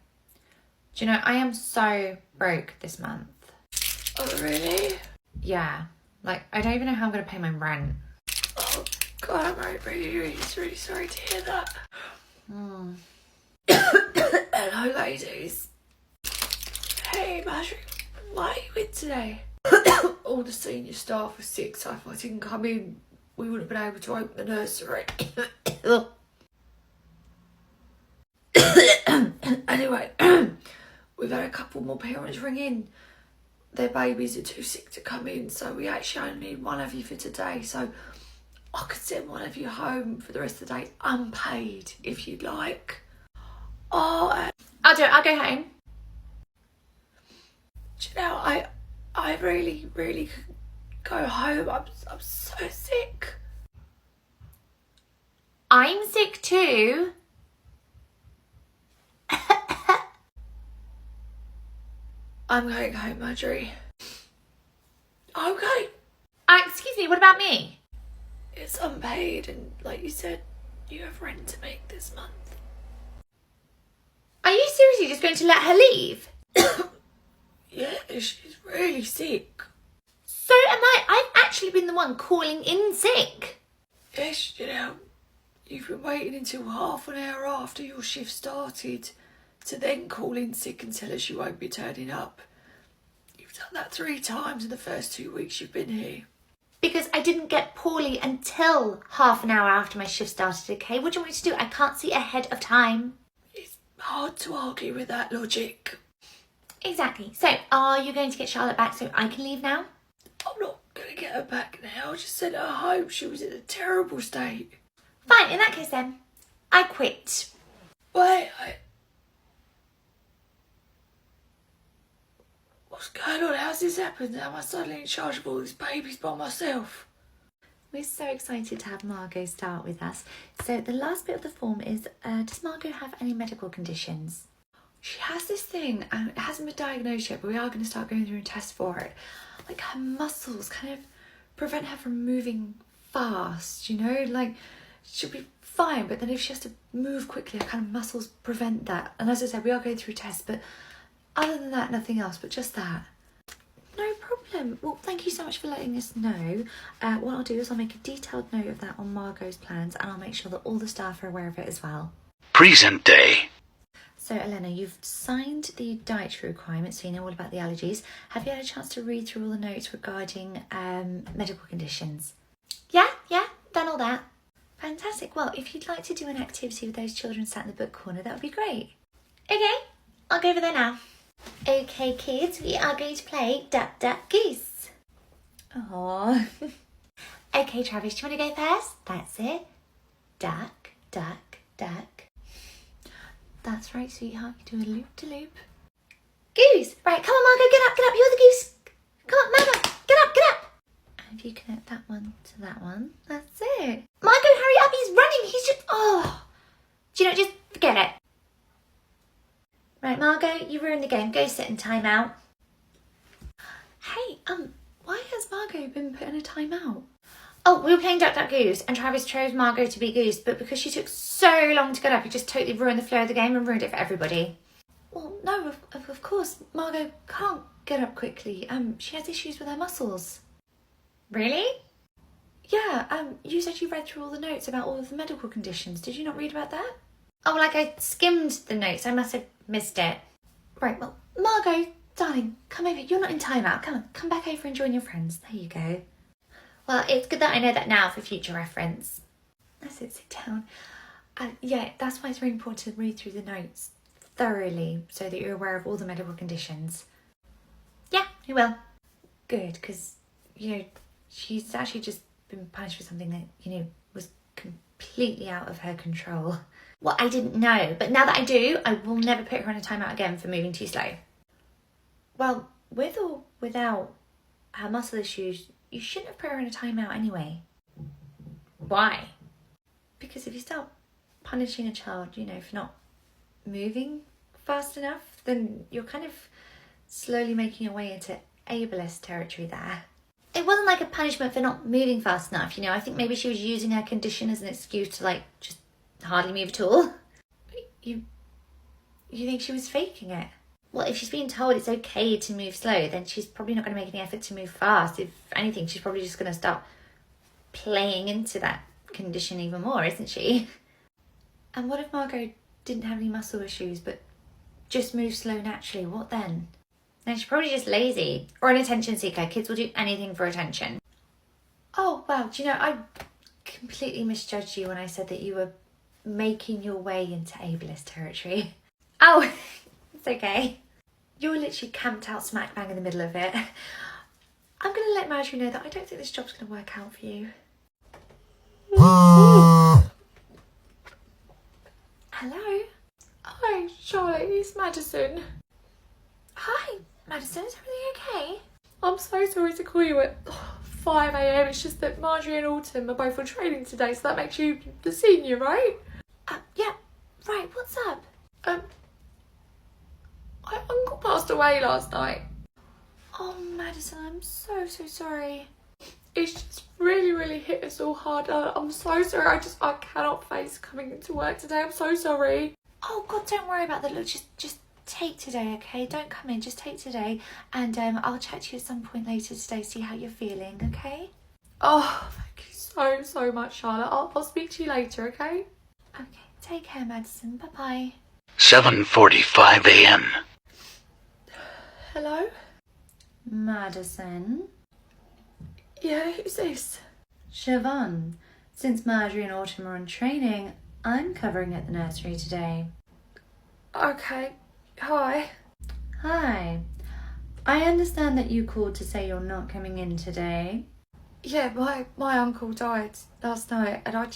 Do you know, I am so broke this month. Oh, really? Yeah. Like, I don't even know how I'm going to pay my rent. Oh, God, I'm really sorry to hear that. Hello, ladies. Hey, Marjorie, why are you in today? All the senior staff were sick, so if I didn't come in, we wouldn't have been able to open the nursery. Anyway, we've had a couple more parents ring in. Their babies are too sick to come in, so we actually only need one of you for today. So I could send one of you home for the rest of the day, unpaid, if you'd like. Oh, I'll do it. I'll go home. do you know, I really could go home. I'm so sick. I'm sick too. I'm going home, Marjorie. Okay. Excuse me, what about me? It's unpaid, and like you said, you have rent to make this month. Are you seriously just going to let her leave? Yeah, she's really sick. So am I. I've actually been the one calling in sick. Yes, you know, you've been waiting until half an hour after your shift started to then call in sick and tell us you won't be turning up. You've done that 3 times in the first 2 weeks you've been here. Because I didn't get poorly until half an hour after my shift started, okay? What do you want me to do? I can't see ahead of time. It's hard to argue with that logic. Exactly. So, are you going to get Charlotte back so I can leave now? I'm not going to get her back now. I just sent her home. She was in a terrible state. Fine, in that case then, I quit. Wait, what's going on? How's this happened? Am I suddenly in charge of all these babies by myself? We're so excited to have Margot start with us. So the last bit of the form is, does Margot have any medical conditions? She has this thing, and it hasn't been diagnosed yet, but we are going to start going through a test for it. Like, her muscles kind of prevent her from moving fast, you know? Like, she'll be fine, but then if she has to move quickly, her kind of muscles prevent that. And as I said, we are going through tests, but other than that, nothing else, but just that. No problem. Well, thank you so much for letting us know. What I'll do is I'll make a detailed note of that on Margot's plans, and I'll make sure that all the staff are aware of it as well. Present day. So, Elena, you've signed the dietary requirements, so you know all about the allergies. Have you had a chance to read through all the notes regarding medical conditions? Yeah, done all that. Fantastic. Well, if you'd like to do an activity with those children sat in the book corner, that would be great. Okay, I'll go over there now. Okay, kids, we are going to play Duck, Duck, Goose. Aww. Okay, Travis, do you want to go first? That's it. Duck, duck, duck. That's right, sweetheart. You do a loop-de-loop. Goose! Right, come on, Margot, get up, you're the goose. Come on, Margot, get up. And if you connect that one to that one, that's it. Margot, hurry up, he's running, he's just, oh. Do you know, just forget it. Right, Margot, you ruined the game. Go sit in timeout. Hey, why has Margot been put in a timeout? Oh, we were playing Duck, Duck, Goose, and Travis chose Margot to be Goose, but because she took so long to get up, it just totally ruined the flow of the game and ruined it for everybody. Well, no, of course, Margot can't get up quickly. She has issues with her muscles. Really? Yeah, you said you read through all the notes about all of the medical conditions. Did you not read about that? Oh, like I skimmed the notes. I must have missed it. Right, well, Margot, darling, come over. You're not in timeout. Come on, come back over and join your friends. There you go. Well, it's good that I know that now for future reference. That's it, sit down. Yeah, that's why it's very important to read through the notes thoroughly so that you're aware of all the medical conditions. Yeah, I will. Good, because, you know, she's actually just been punished for something that, you know, was completely out of her control. Well, I didn't know, but now that I do, I will never put her on a timeout again for moving too slow. Well, with or without her muscle issues, you shouldn't have put her in a timeout anyway. Why? Because if you start punishing a child, you know, for not moving fast enough, then you're kind of slowly making your way into ableist territory there. It wasn't like a punishment for not moving fast enough, you know. I think maybe she was using her condition as an excuse to, like, just hardly move at all. You think she was faking it? Well, if she's being told it's okay to move slow, then she's probably not going to make any effort to move fast. If anything, she's probably just going to start playing into that condition even more, isn't she? And what if Margot didn't have any muscle issues, but just moved slow naturally? What then? Then she's probably just lazy or an attention seeker. Kids will do anything for attention. Oh, well, do you know, I completely misjudged you when I said that you were making your way into ableist territory. Oh, it's okay. You're literally camped out smack bang in the middle of it. I'm going to let Marjorie know that I don't think this job's going to work out for you. Hello? Hi, Charlotte, it's Madison. Hi, Madison, is everything okay? I'm so sorry to call you at 5 a.m. It's just that Marjorie and Autumn are both on training today, so that makes you the senior, right? Yeah, right, what's up? My uncle passed away last night. Oh, Madison, I'm so sorry. It's just really hit us all hard. I'm so sorry. I cannot face coming into work today. I'm so sorry. Oh, God, don't worry about that. Look, just take today, okay? Don't come in, just take today. And I'll chat to you at some point later today, see how you're feeling, okay? Oh, thank you so much, Charlotte. I'll speak to you later, okay? Okay, take care, Madison. Bye-bye. 7:45 a.m. Hello? Madison? Yeah, who's this? Siobhan. Since Marjorie and Autumn are on training, I'm covering at the nursery today. Okay, hi. Hi. I understand that you called to say you're not coming in today. Yeah, my uncle died last night, and I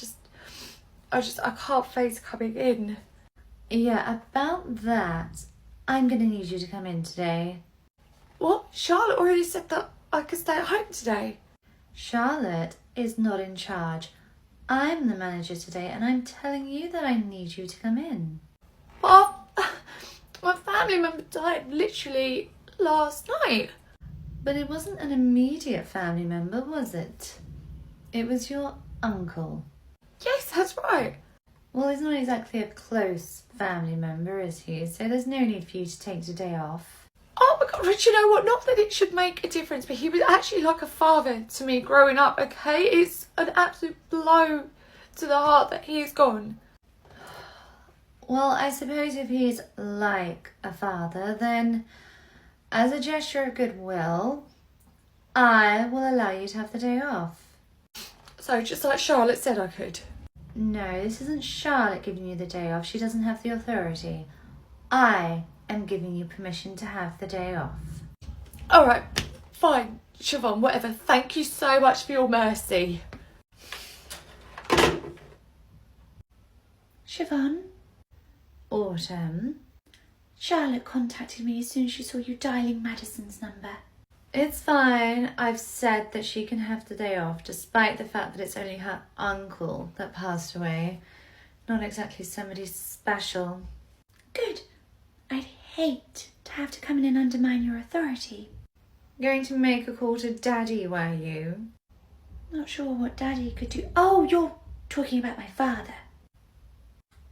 can't face coming in. Yeah, about that, I'm gonna need you to come in today. What? Charlotte already said that I could stay at home today. Charlotte is not in charge. I'm the manager today, and I'm telling you that I need you to come in. But my family member died literally last night. But it wasn't an immediate family member, was it? It was your uncle. Yes, that's right. Well, he's not exactly a close family member, is he? So there's no need for you to take today off. Oh my god, but you know what? Not that it should make a difference, but he was actually like a father to me growing up, okay? It's an absolute blow to the heart that he is gone. Well, I suppose if he's like a father, then as a gesture of goodwill, I will allow you to have the day off. So, just like Charlotte said I could. No, this isn't Charlotte giving you the day off. She doesn't have the authority. I am giving you permission to have the day off. Alright, fine, Siobhan, whatever. Thank you so much for your mercy. Siobhan? Autumn? Charlotte contacted me as soon as she saw you dialing Madison's number. It's fine. I've said that she can have the day off, despite the fact that it's only her uncle that passed away. Not exactly somebody special. Good. I'd hate to have to come in and undermine your authority. Going to make a call to Daddy, were you? Not sure what Daddy could do. Oh, you're talking about my father.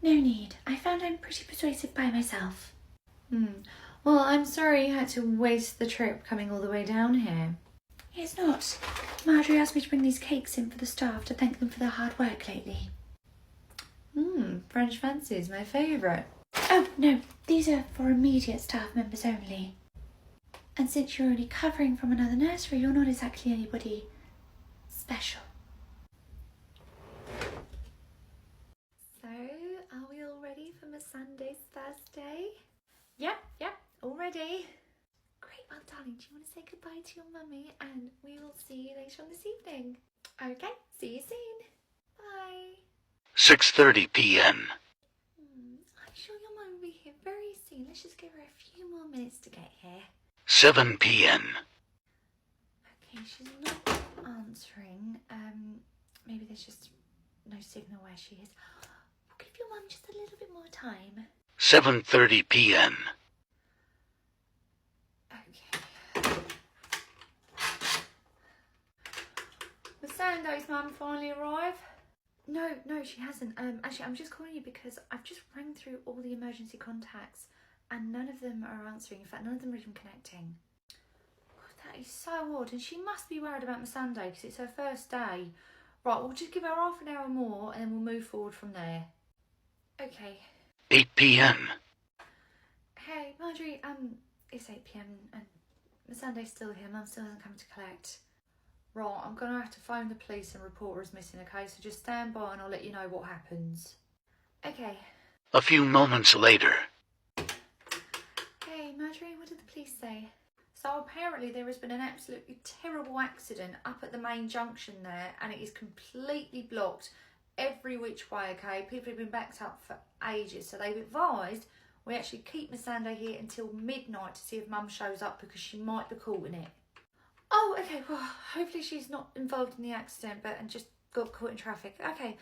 No need. I found I'm pretty persuasive by myself. Well, I'm sorry you had to waste the trip coming all the way down here. It's not. Marjorie asked me to bring these cakes in for the staff to thank them for their hard work lately. French fancy is my favourite. Oh, no. These are for immediate staff members only. And since you're only covering from another nursery, you're not exactly anybody special. So, are we all ready for Miss Sunday's first day? Yep, all ready. Great, well, darling, do you want to say goodbye to your mummy? And we will see you later on this evening. Okay, see you soon. Bye. 6:30 p.m. I'm sure your mum will be here very soon. Let's just give her a few more minutes to get here. 7 p.m. Okay, she's not answering. Maybe there's just no signal where she is. We'll give your mum just a little bit more time. 7:30 p.m. Okay. Miss Sandow's mum finally arrived? No, she hasn't. Actually, I'm just calling you because I've just rang through all the emergency contacts and none of them are answering. In fact, none of them are even connecting. That is so odd, and she must be worried about Miss Sunday because it's her first day. Right, we'll just give her half an hour more and then we'll move forward from there. Okay. 8 p.m. Hey, Marjorie, it's 8 p.m. and Miss Sunday's still here. Mum still hasn't come to collect. Right, I'm going to have to phone the police and report her as missing, okay? So just stand by and I'll let you know what happens. Okay. A few moments later. Hey, Marjorie, what did the police say? So apparently there has been an absolutely terrible accident up at the main junction there and it is completely blocked every which way, okay? People have been backed up for ages. So they've advised we actually keep Miss Sunday here until midnight to see if Mum shows up because she might be caught in it. Oh, okay, well, hopefully she's not involved in the accident and just got caught in traffic. Okay,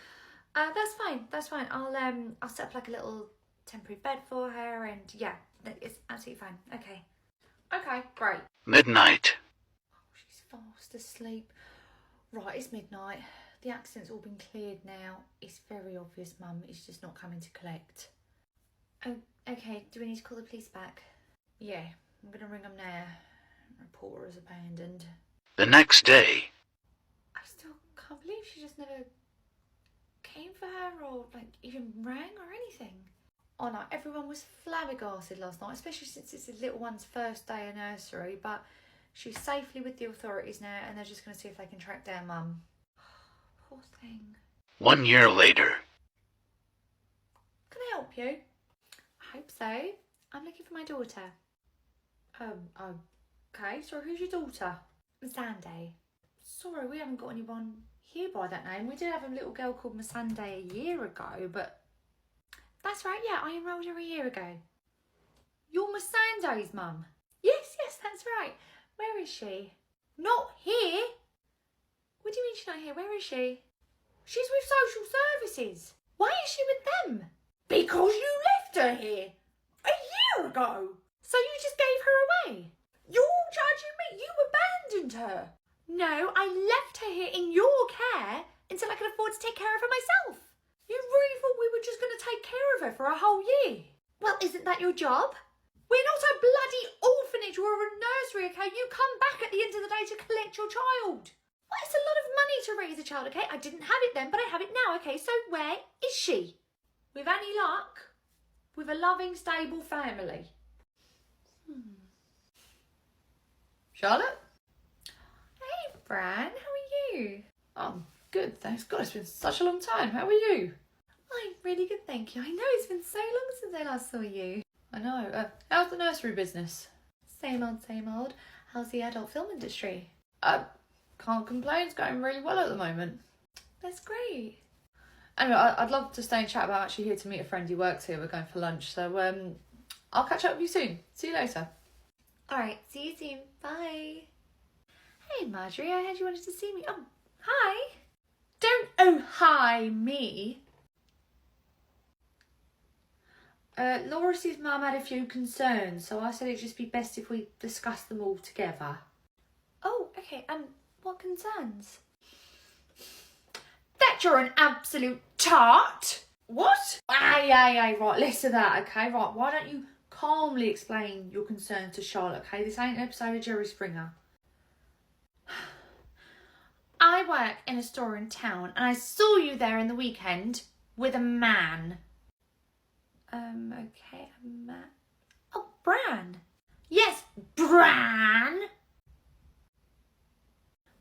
that's fine. I'll set up like a little temporary bed for her and yeah, it's absolutely fine. Okay, great. Midnight. Oh, she's fast asleep. Right, it's midnight. The accident's all been cleared now. It's very obvious Mum is just not coming to collect. Oh, okay, do we need to call the police back? Yeah, I'm going to ring them now. Report her as abandoned. The next day. I still can't believe she just never came for her or like even rang or anything. Oh no, everyone was flabbergasted last night, especially since it's the little one's first day of nursery, but she's safely with the authorities now and they're just going to see if they can track down Mum. Poor thing. 1 year later. Can I help you? I hope so. I'm looking for my daughter. Okay, so who's your daughter? Missandei. Sorry, we haven't got anyone here by that name. We did have a little girl called Missandei a year ago, but... That's right, yeah, I enrolled her a year ago. You're Missandei's mum? Yes, that's right. Where is she? Not here. What do you mean she's not here? Where is she? She's with social services. Why is she with them? Because you left her here a year ago. So you just gave her away? You're judging me. You abandoned her. No, I left her here in your care until I could afford to take care of her myself. You really thought we were just going to take care of her for a whole year? Well, isn't that your job? We're not a bloody orphanage or a nursery, okay? You come back at the end of the day to collect your child. Well, it's a lot of money to raise a child, okay? I didn't have it then, but I have it now, okay? So where is she? With any luck, with a loving, stable family. Charlotte? Hey, Bran, how are you? I'm good, thanks. God, it's been such a long time. How are you? I'm really good, thank you. I know it's been so long since I last saw you. I know. How's the nursery business? Same old, same old. How's the adult film industry? Can't complain. It's going really well at the moment. That's great. Anyway, I'd love to stay and chat, but I'm actually here to meet a friend who works here. We're going for lunch, so I'll catch up with you soon. See you later. All right, see you soon. Bye. Hey, Marjorie, I heard you wanted to see me. Oh, hi. Don't oh hi me. Loris's mum had a few concerns, so I said it'd just be best if we discuss them all together. Oh, okay. What concerns? That you're an absolute tart. What? Aye, right, less of that, okay? Right, why don't you calmly explain your concerns to Charlotte, okay? This ain't an episode of Jerry Springer. I work in a store in town and I saw you there in the weekend with a man. Okay, a man. Oh, Bran. Yes, Bran.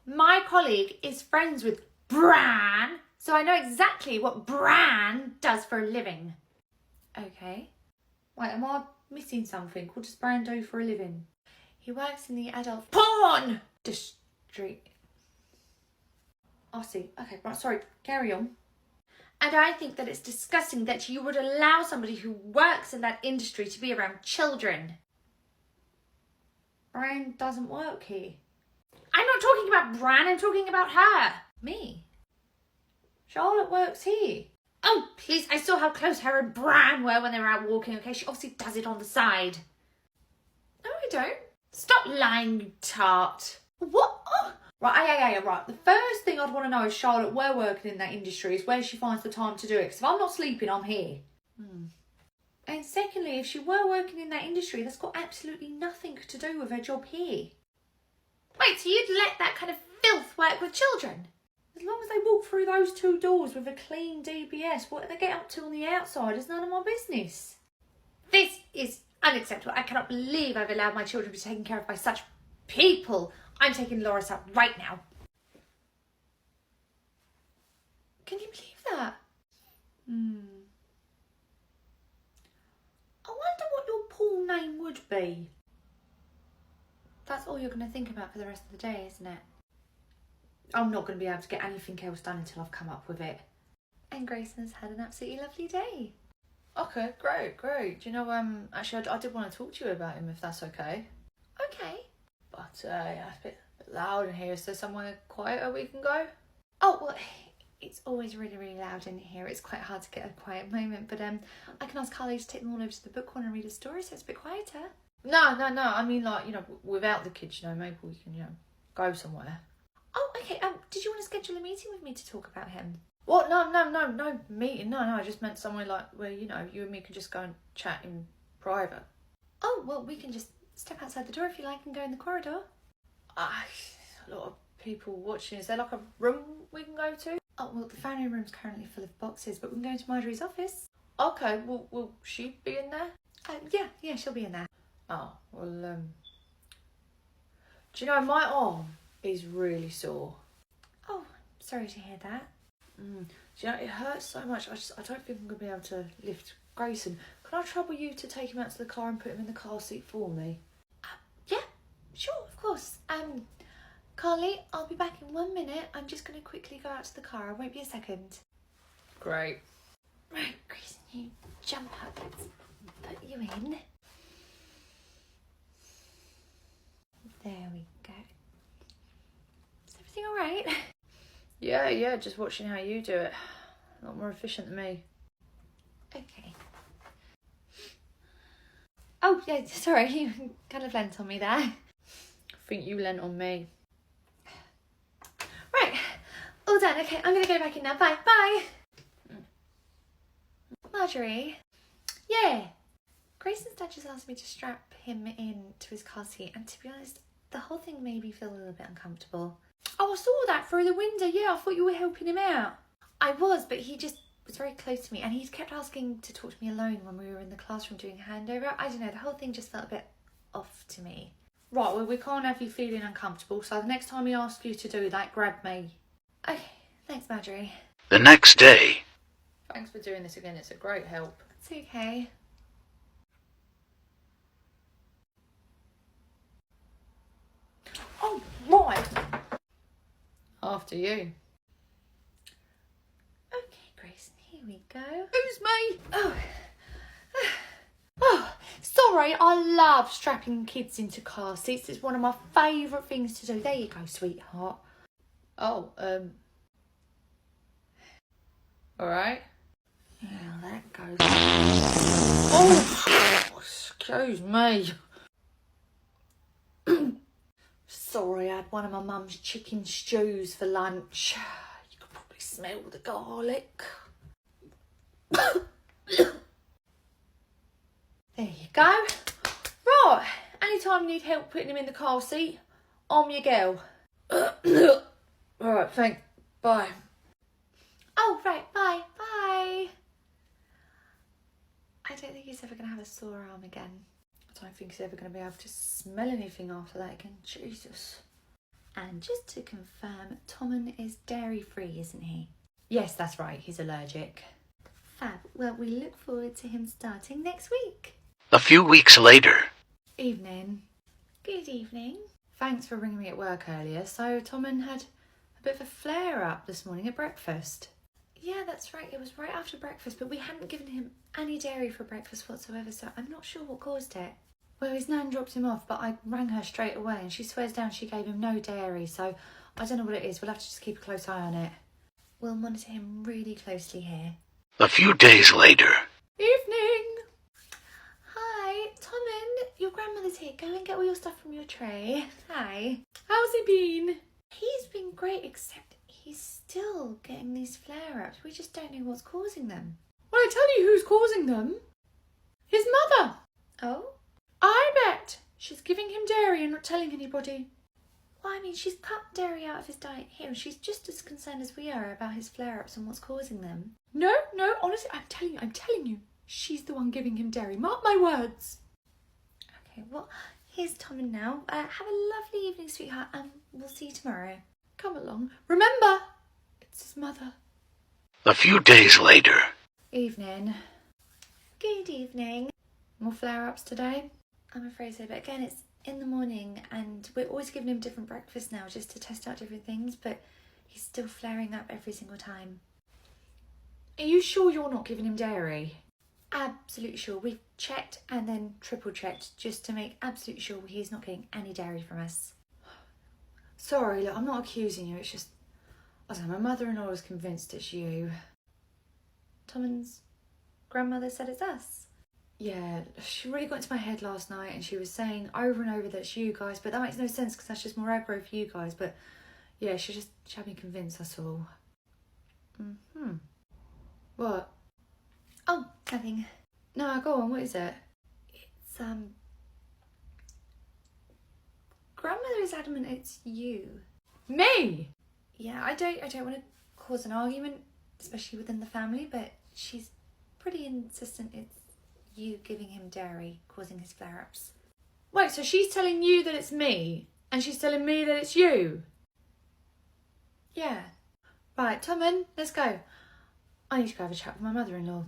My colleague is friends with Bran, so I know exactly what Bran does for a living. Okay. Wait, am I missing something? What does Bran do for a living? He works in the adult porn district. I see. Okay, right, sorry, carry on. And I think that it's disgusting that you would allow somebody who works in that industry to be around children. Bran doesn't work here. I'm not talking about Bran, I'm talking about her. Me? Charlotte works here. Oh, please, I saw how close her and Bran were when they were out walking, okay? She obviously does it on the side. No, I don't. Stop lying, you tart. What? Oh. Right, right. The first thing I'd want to know if Charlotte were working in that industry is where she finds the time to do it. Because if I'm not sleeping, I'm here. And secondly, if she were working in that industry, that's got absolutely nothing to do with her job here. Wait, so you'd let that kind of filth work with children? As long as they walk through those two doors with a clean DBS, what they get up to on the outside is none of my business. This is unacceptable. I cannot believe I've allowed my children to be taken care of by such people. I'm taking Loris out right now. Can you believe that? I wonder what your pool name would be. That's all you're going to think about for the rest of the day, isn't it? I'm not going to be able to get anything else done until I've come up with it. And Grayson has had an absolutely lovely day. Okay, great. Do you know, actually, I did want to talk to you about him, if that's okay. Okay. But, yeah, it's a bit loud in here. Is there somewhere quieter we can go? Oh, well, it's always really, really loud in here. It's quite hard to get a quiet moment. But I can ask Carly to take them all over to the book corner and read a story so it's a bit quieter. No. I mean, like, without the kids, maybe we can, go somewhere. Oh, okay. Did you want to schedule a meeting with me to talk about him? What? No meeting. No. I just meant somewhere like where, you and me can just go and chat in private. Oh, well, we can just step outside the door if you like and go in the corridor. A lot of people watching. Is there like a room we can go to? Oh, well, the family room's currently full of boxes, but we can go into Marjorie's office. Okay, will she be in there? Yeah, she'll be in there. Oh, well, do you know, my arm is really sore. Oh, sorry to hear that. Do you know, it hurts so much. I don't think I'm going to be able to lift Grayson. Can I trouble you to take him out to the car and put him in the car seat for me? Sure, of course. Carly, I'll be back in 1 minute. I'm just going to quickly go out to the car. I won't be a second. Great. Right, Grayson, you jump up. Let's put you in. There we go. Is everything all right? Yeah, just watching how you do it. A lot more efficient than me. Okay. Oh, yeah, sorry, you kind of lent on me there. I think you lent on me. Right, all done. Okay, I'm going to go back in now. Bye, bye. Marjorie? Yeah. Grayson's dad just asked me to strap him in to his car seat, and to be honest, the whole thing made me feel a little bit uncomfortable. Oh, I saw that through the window. Yeah, I thought you were helping him out. I was, but he just was very close to me, and he kept asking to talk to me alone when we were in the classroom doing handover. I don't know, the whole thing just felt a bit off to me. Right, well, we can't have you feeling uncomfortable, so the next time he asks you to do that, grab me. Okay, thanks, Marjorie. The next day. Thanks for doing this again. It's a great help. It's okay. Oh, right. After you. Okay, Grayson, here we go. Who's me? Oh, Oh, sorry, I love strapping kids into car seats. It's one of my favourite things to do. There you go, sweetheart. Oh, alright. Yeah, that goes. Oh, excuse me. Sorry, I had one of my mum's chicken stews for lunch. You could probably smell the garlic. There you go. Right, anytime you need help putting him in the car seat, I'm your girl. Alright, thanks. Bye. oh, right, bye, bye. I don't think he's ever going to have a sore arm again. I don't think he's ever going to be able to smell anything after that again. Jesus. And just to confirm, Tommen is dairy-free, isn't he? Yes, that's right. He's allergic. Fab. Well, we look forward to him starting next week. A few weeks later. Evening. Good evening. Thanks for ringing me at work earlier. So Tommen had a bit of a flare-up this morning at breakfast. Yeah, that's right. It was right after breakfast, but we hadn't given him any dairy for breakfast whatsoever, so I'm not sure what caused it. Well, his nan dropped him off, but I rang her straight away and she swears down she gave him no dairy, so I don't know what it is. We'll have to just keep a close eye on it. We'll monitor him really closely here. A few days later. Evening! Hi, Tommen, your grandmother's here. Go and get all your stuff from your tray. Hi. How's he been? He's been great, except he's still getting these flare-ups. We just don't know what's causing them. Well, I tell you who's causing them. His mother. Oh? I bet. She's giving him dairy and not telling anybody. Well, I mean, she's cut dairy out of his diet here, and she's just as concerned as we are about his flare-ups and what's causing them. No, honestly, I'm telling you. She's the one giving him dairy. Mark my words. Okay, well, here's Tommen now. Have a lovely evening, sweetheart, and we'll see you tomorrow. Come along. Remember, it's his mother. A few days later. Evening. Good evening. More flare-ups today? I'm afraid so, but again, it's in the morning, and we're always giving him different breakfasts now just to test out different things, but he's still flaring up every single time. Are you sure you're not giving him dairy? Absolutely sure. We've checked and then triple checked just to make absolutely sure he's not getting any dairy from us. Sorry, look, I'm not accusing you. It's just, I don't know, my mother-in-law is convinced it's you. Tommen's grandmother said it's us. Yeah, she really got into my head last night and she was saying over and over that it's you guys, but that makes no sense because that's just more aggro for you guys. But yeah, she had me convinced, that's all. What? Oh, nothing. No, go on, what is it? It's, grandmother is adamant it's you. Me? Yeah, I don't want to cause an argument, especially within the family, but she's pretty insistent it's you giving him dairy causing his flare-ups. Wait, so she's telling you that it's me and she's telling me that it's you? Yeah. Right, Tommen, let's go. I need to go have a chat with my mother-in-law.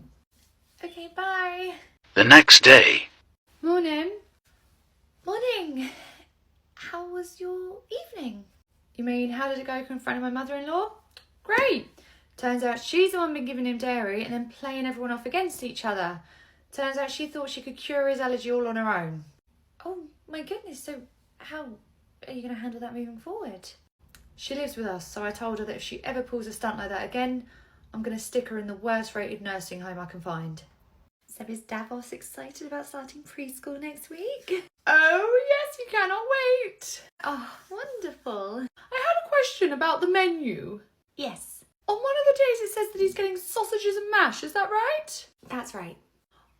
Okay, bye. The next day. Morning. Morning. how was your evening? You mean, how did it go confronting my mother-in-law? Great. Turns out she's the one been giving him dairy and then playing everyone off against each other. Turns out she thought she could cure his allergy all on her own. Oh my goodness, so how are you going to handle that moving forward? She lives with us, so I told her that if she ever pulls a stunt like that again, I'm going to stick her in the worst rated nursing home I can find. So is Davos excited about starting preschool next week? Oh yes, you cannot wait. Oh, wonderful. I had a question about the menu. Yes. On one of the days it says that he's getting sausages and mash, is that right? That's right.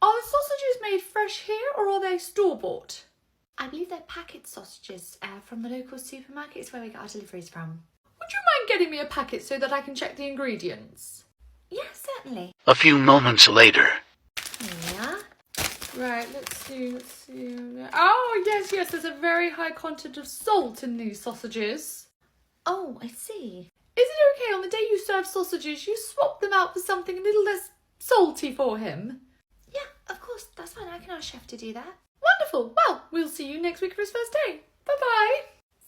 Are the sausages made fresh here or are they store-bought? I believe they're packet sausages from the local supermarkets where we get our deliveries from. Would you mind getting me a packet so that I can check the ingredients? Yes, certainly. A few moments later. Yeah. Right, let's see. Oh, yes, there's a very high content of salt in these sausages. Oh, I see. Is it okay on the day you serve sausages, you swap them out for something a little less salty for him? Yeah, of course, that's fine. I can ask Chef to do that. Wonderful. Well, we'll see you next week for his first day. Bye-bye.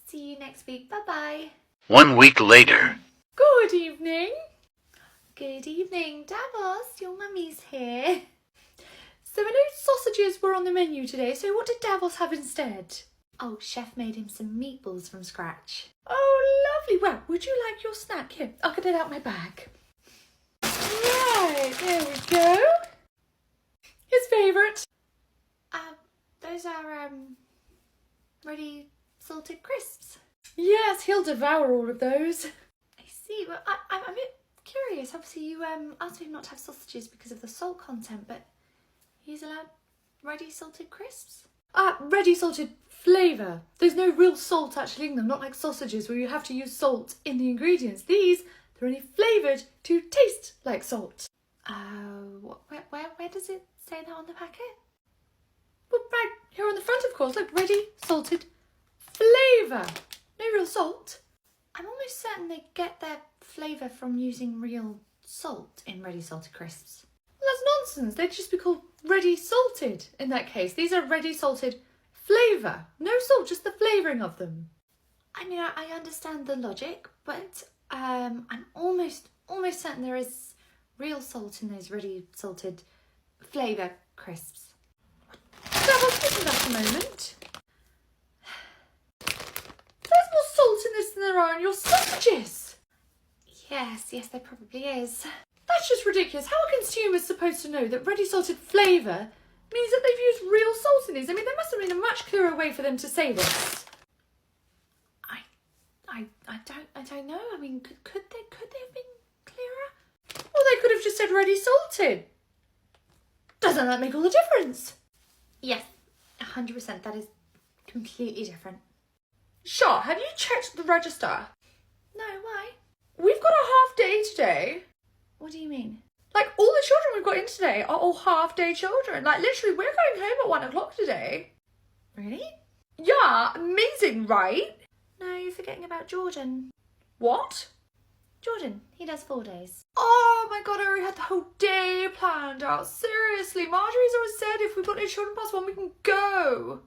See you next week. Bye-bye. 1 week later. Good evening. Good evening, Davos. Your mummy's here. So I know sausages were on the menu today, so what did Davos have instead? Oh, Chef made him some meatballs from scratch. Oh, lovely. Well, would you like your snack? Here, I'll get it out my bag. Right, there we go. His favourite. Those are, ready salted crisps. Yes, he'll devour all of those. I see. Well, I'm a bit curious. Obviously, you asked him not to have sausages because of the salt content, but he's allowed ready salted crisps? Ready salted flavour. There's no real salt actually in them, not like sausages where you have to use salt in the ingredients. These, they're only flavoured to taste like salt. Where does it say that on the packet? Well, right here on the front, of course, like ready salted flavour. No real salt. I'm almost certain they get their flavour from using real salt in ready salted crisps. Well, that's nonsense. They'd just be called ready salted in that case. These are ready salted flavour. No salt, just the flavouring of them. I mean, I understand the logic, but I'm almost certain there is real salt in those ready salted flavour crisps. Davos, listen back a moment. There's more salt in this than there are in your sausages. Yes, there probably is. That's just ridiculous. How are consumers supposed to know that ready salted flavour means that they've used real salt in these? I mean, there must have been a much clearer way for them to say this. I don't know. I mean, could they have been clearer? Or they could have just said ready salted. Doesn't that make all the difference? Yes, 100%. That is completely different. Sure, have you checked the register? No, why? We've got a half day today. What do you mean? Like, all the children we've got in today are all half-day children. Like, literally, we're going home at 1 o'clock today. Really? Yeah, amazing, right? No, you're forgetting about Jordan. What? Jordan, he does 4 days. Oh my god, I already had the whole day planned out. Seriously, Marjorie's always said if we've got no children past 1, we can go.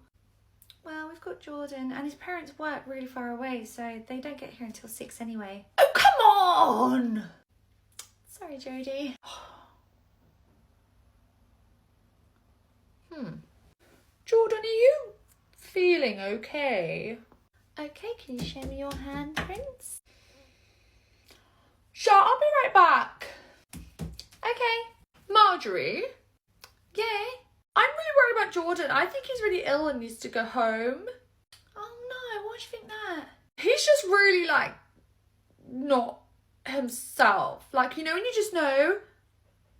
Well, we've got Jordan, and his parents work really far away, so they don't get here until 6 anyway. Oh, come on! Sorry, Jodie. Jordan, are you feeling okay? Okay, can you show me your handprints? Sure, I'll be right back. Okay. Marjorie? Yeah? I'm really worried about Jordan. I think he's really ill and needs to go home. Oh no, why do you think that? He's just really, like, not himself. Like, you know, when you just know,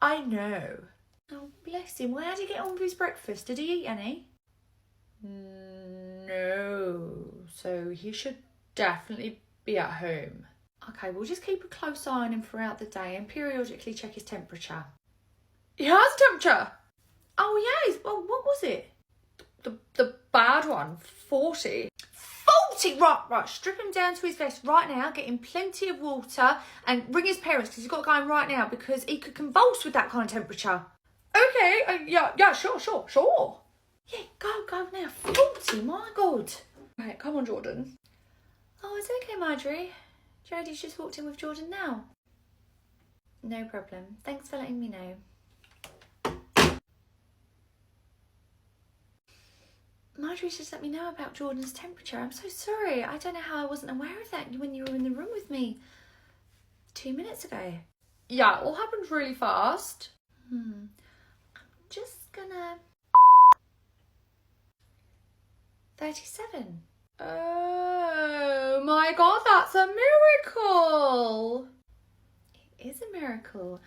I know. Oh, bless him. Well, how did he get on with his breakfast? Did he eat any? No. So he should definitely be at home. Okay, we'll just keep a close eye on him throughout the day and periodically check his temperature. He has temperature? Oh, yeah. Well, what was it? The bad one. 40. 40! Right. Strip him down to his vest right now. Get him plenty of water and ring his parents because he's got to go in right now because he could convulse with that kind of temperature. Okay. Yeah, sure. Yeah, go now. 40, my God. Right, come on, Jordan. Oh, it's okay, Marjorie. Jodie's just walked in with Jordan now. No problem. Thanks for letting me know. Marjorie's just let me know about Jordan's temperature. I'm so sorry. I don't know how I wasn't aware of that when you were in the room with me 2 minutes ago. Yeah, it all happened really fast. I'm just gonna... 37. Oh my God, that's a miracle. It is a miracle.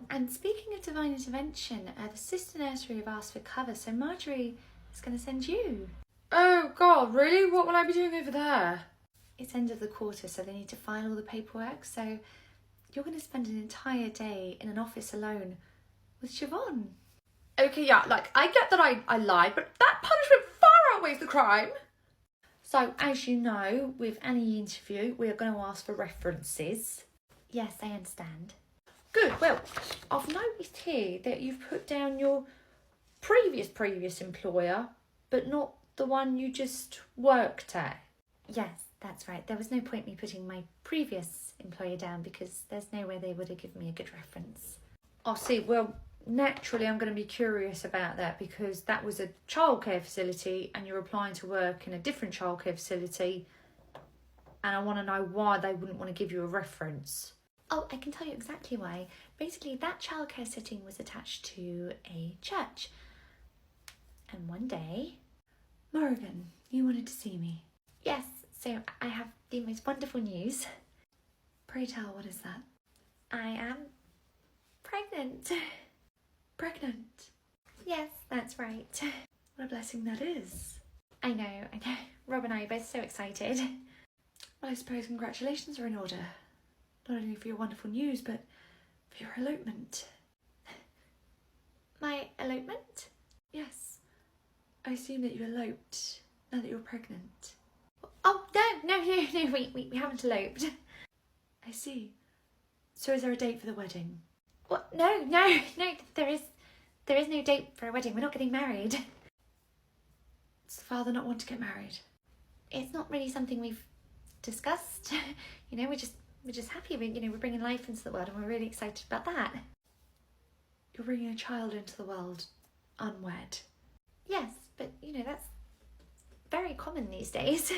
And speaking of divine intervention, the sister nursery have asked for cover, so Marjorie is going to send you. Oh God, really? What will I be doing over there? It's end of the quarter, so they need to file all the paperwork, so you're going to spend an entire day in an office alone with Siobhan. Okay, yeah, like, I get that I lied, but that punishment far outweighs the crime. So, as you know, with any interview, we are going to ask for references. Yes, I understand. Good, well, I've noticed here that you've put down your previous employer, but not the one you just worked at. Yes, that's right. There was no point me putting my previous employer down because there's no way they would have given me a good reference. I see, well, naturally I'm going to be curious about that because that was a childcare facility and you're applying to work in a different childcare facility and I want to know why they wouldn't want to give you a reference. Oh, I can tell you exactly why. Basically, that childcare setting was attached to a church. And one day... Morgan, you wanted to see me. Yes, so I have the most wonderful news. Pray tell, what is that? I am pregnant. Pregnant? Yes, that's right. What a blessing that is. I know. Rob and I are both so excited. Well, I suppose congratulations are in order. Not only for your wonderful news, but for your elopement. My elopement? Yes. I assume that you eloped now that you're pregnant. Oh, no, we haven't eloped. I see. So is there a date for the wedding? What? No, there is no date for a wedding. We're not getting married. Does the father not want to get married? It's not really something we've discussed. You know, we're just happy. We're bringing life into the world and we're really excited about that. You're bringing a child into the world unwed. Yes, but that's very common these days.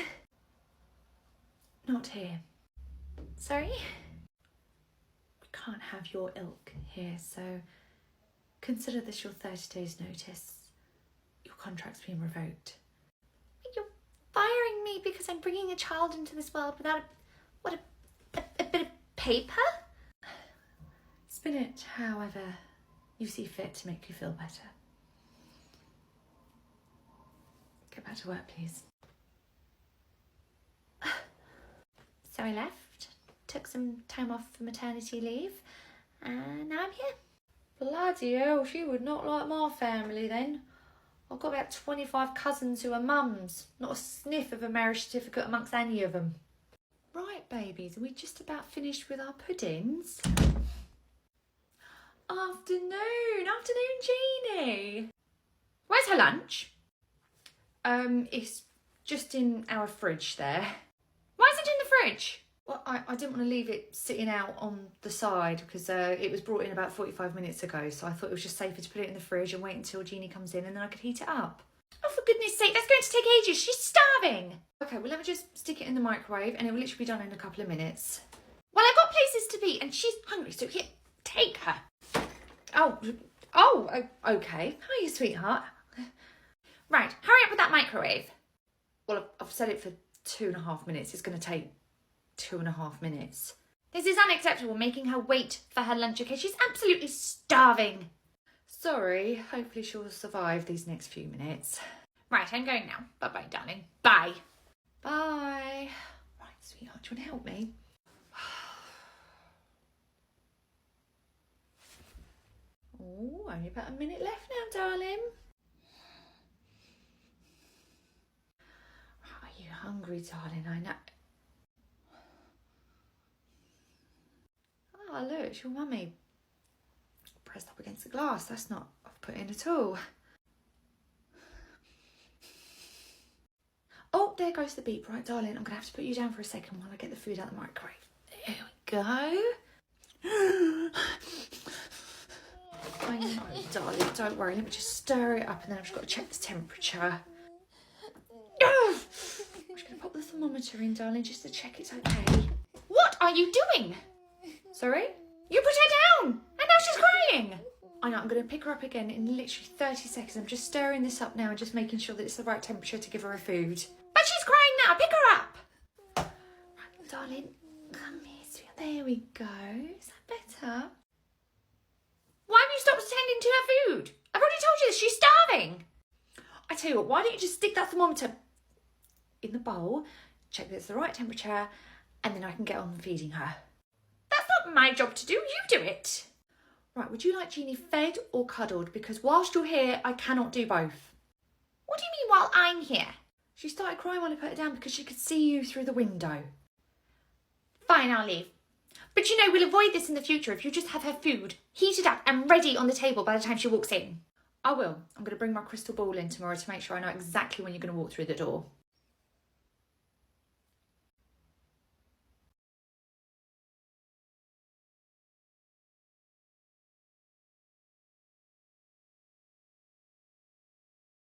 Not here. Sorry? We can't have your ilk here, so consider this your 30 days notice. Your contract's been revoked. You're firing me because I'm bringing a child into this world without a bit of paper? Spin it however you see fit to make you feel better. Get back to work, please. So I left, took some time off for maternity leave, and now I'm here. Bloody hell, she would not like my family then. I've got about 25 cousins who are mums. Not a sniff of a marriage certificate amongst any of them. Right, babies, are we just about finished with our puddings? Afternoon, Jeannie. Where's her lunch? It's just in our fridge there. Why is it in the fridge? Well, I didn't want to leave it sitting out on the side because it was brought in about 45 minutes ago, so I thought it was just safer to put it in the fridge and wait until Jeannie comes in and then I could heat it up. Oh, for goodness sake, that's going to take ages. She's starving. Okay, well, let me just stick it in the microwave and it will literally be done in a couple of minutes. Well, I've got places to be and she's hungry, so here, take her. Okay. Hiya, sweetheart. Right, hurry up with that microwave. Well, I've set it for 2.5 minutes. It's going to take 2.5 minutes. This is unacceptable, making her wait for her lunch, okay? She's absolutely starving. Sorry, hopefully she'll survive these next few minutes. Right, I'm going now. Bye-bye, darling. Bye. Bye. Right, sweetheart, do you want to help me? Oh, only about a minute left now, darling. Are you hungry, darling? I know. Oh, look, it's your mummy. Pressed up against the glass. That's not off-putting at all. Oh, there goes the beep. Right, darling, I'm going to have to put you down for a second while I get the food out of the microwave. There we go. I know, darling, don't worry. Let me just stir it up and then I've just got to check the temperature. I'm just going to pop the thermometer in, darling, just to check it's okay. What are you doing? Sorry? You put her down, and now she's crying. I know, I'm going to pick her up again in literally 30 seconds. I'm just stirring this up now and just making sure that it's the right temperature to give her her food. But she's crying now. Pick her up. Right, darling, come here, sweetheart. There we go. Is that better? Why have you stopped attending to her food? I've already told you this. She's starving. I tell you what, why don't you just stick that thermometer in the bowl, check that it's the right temperature, and then I can get on with feeding her. That's not my job to do. You do it. Right, would you like Jeannie fed or cuddled? Because whilst you're here, I cannot do both. What do you mean while I'm here? She started crying when I put her down because she could see you through the window. Fine, I'll leave. But you know, we'll avoid this in the future if you just have her food heated up and ready on the table by the time she walks in. I will. I'm going to bring my crystal ball in tomorrow to make sure I know exactly when you're going to walk through the door.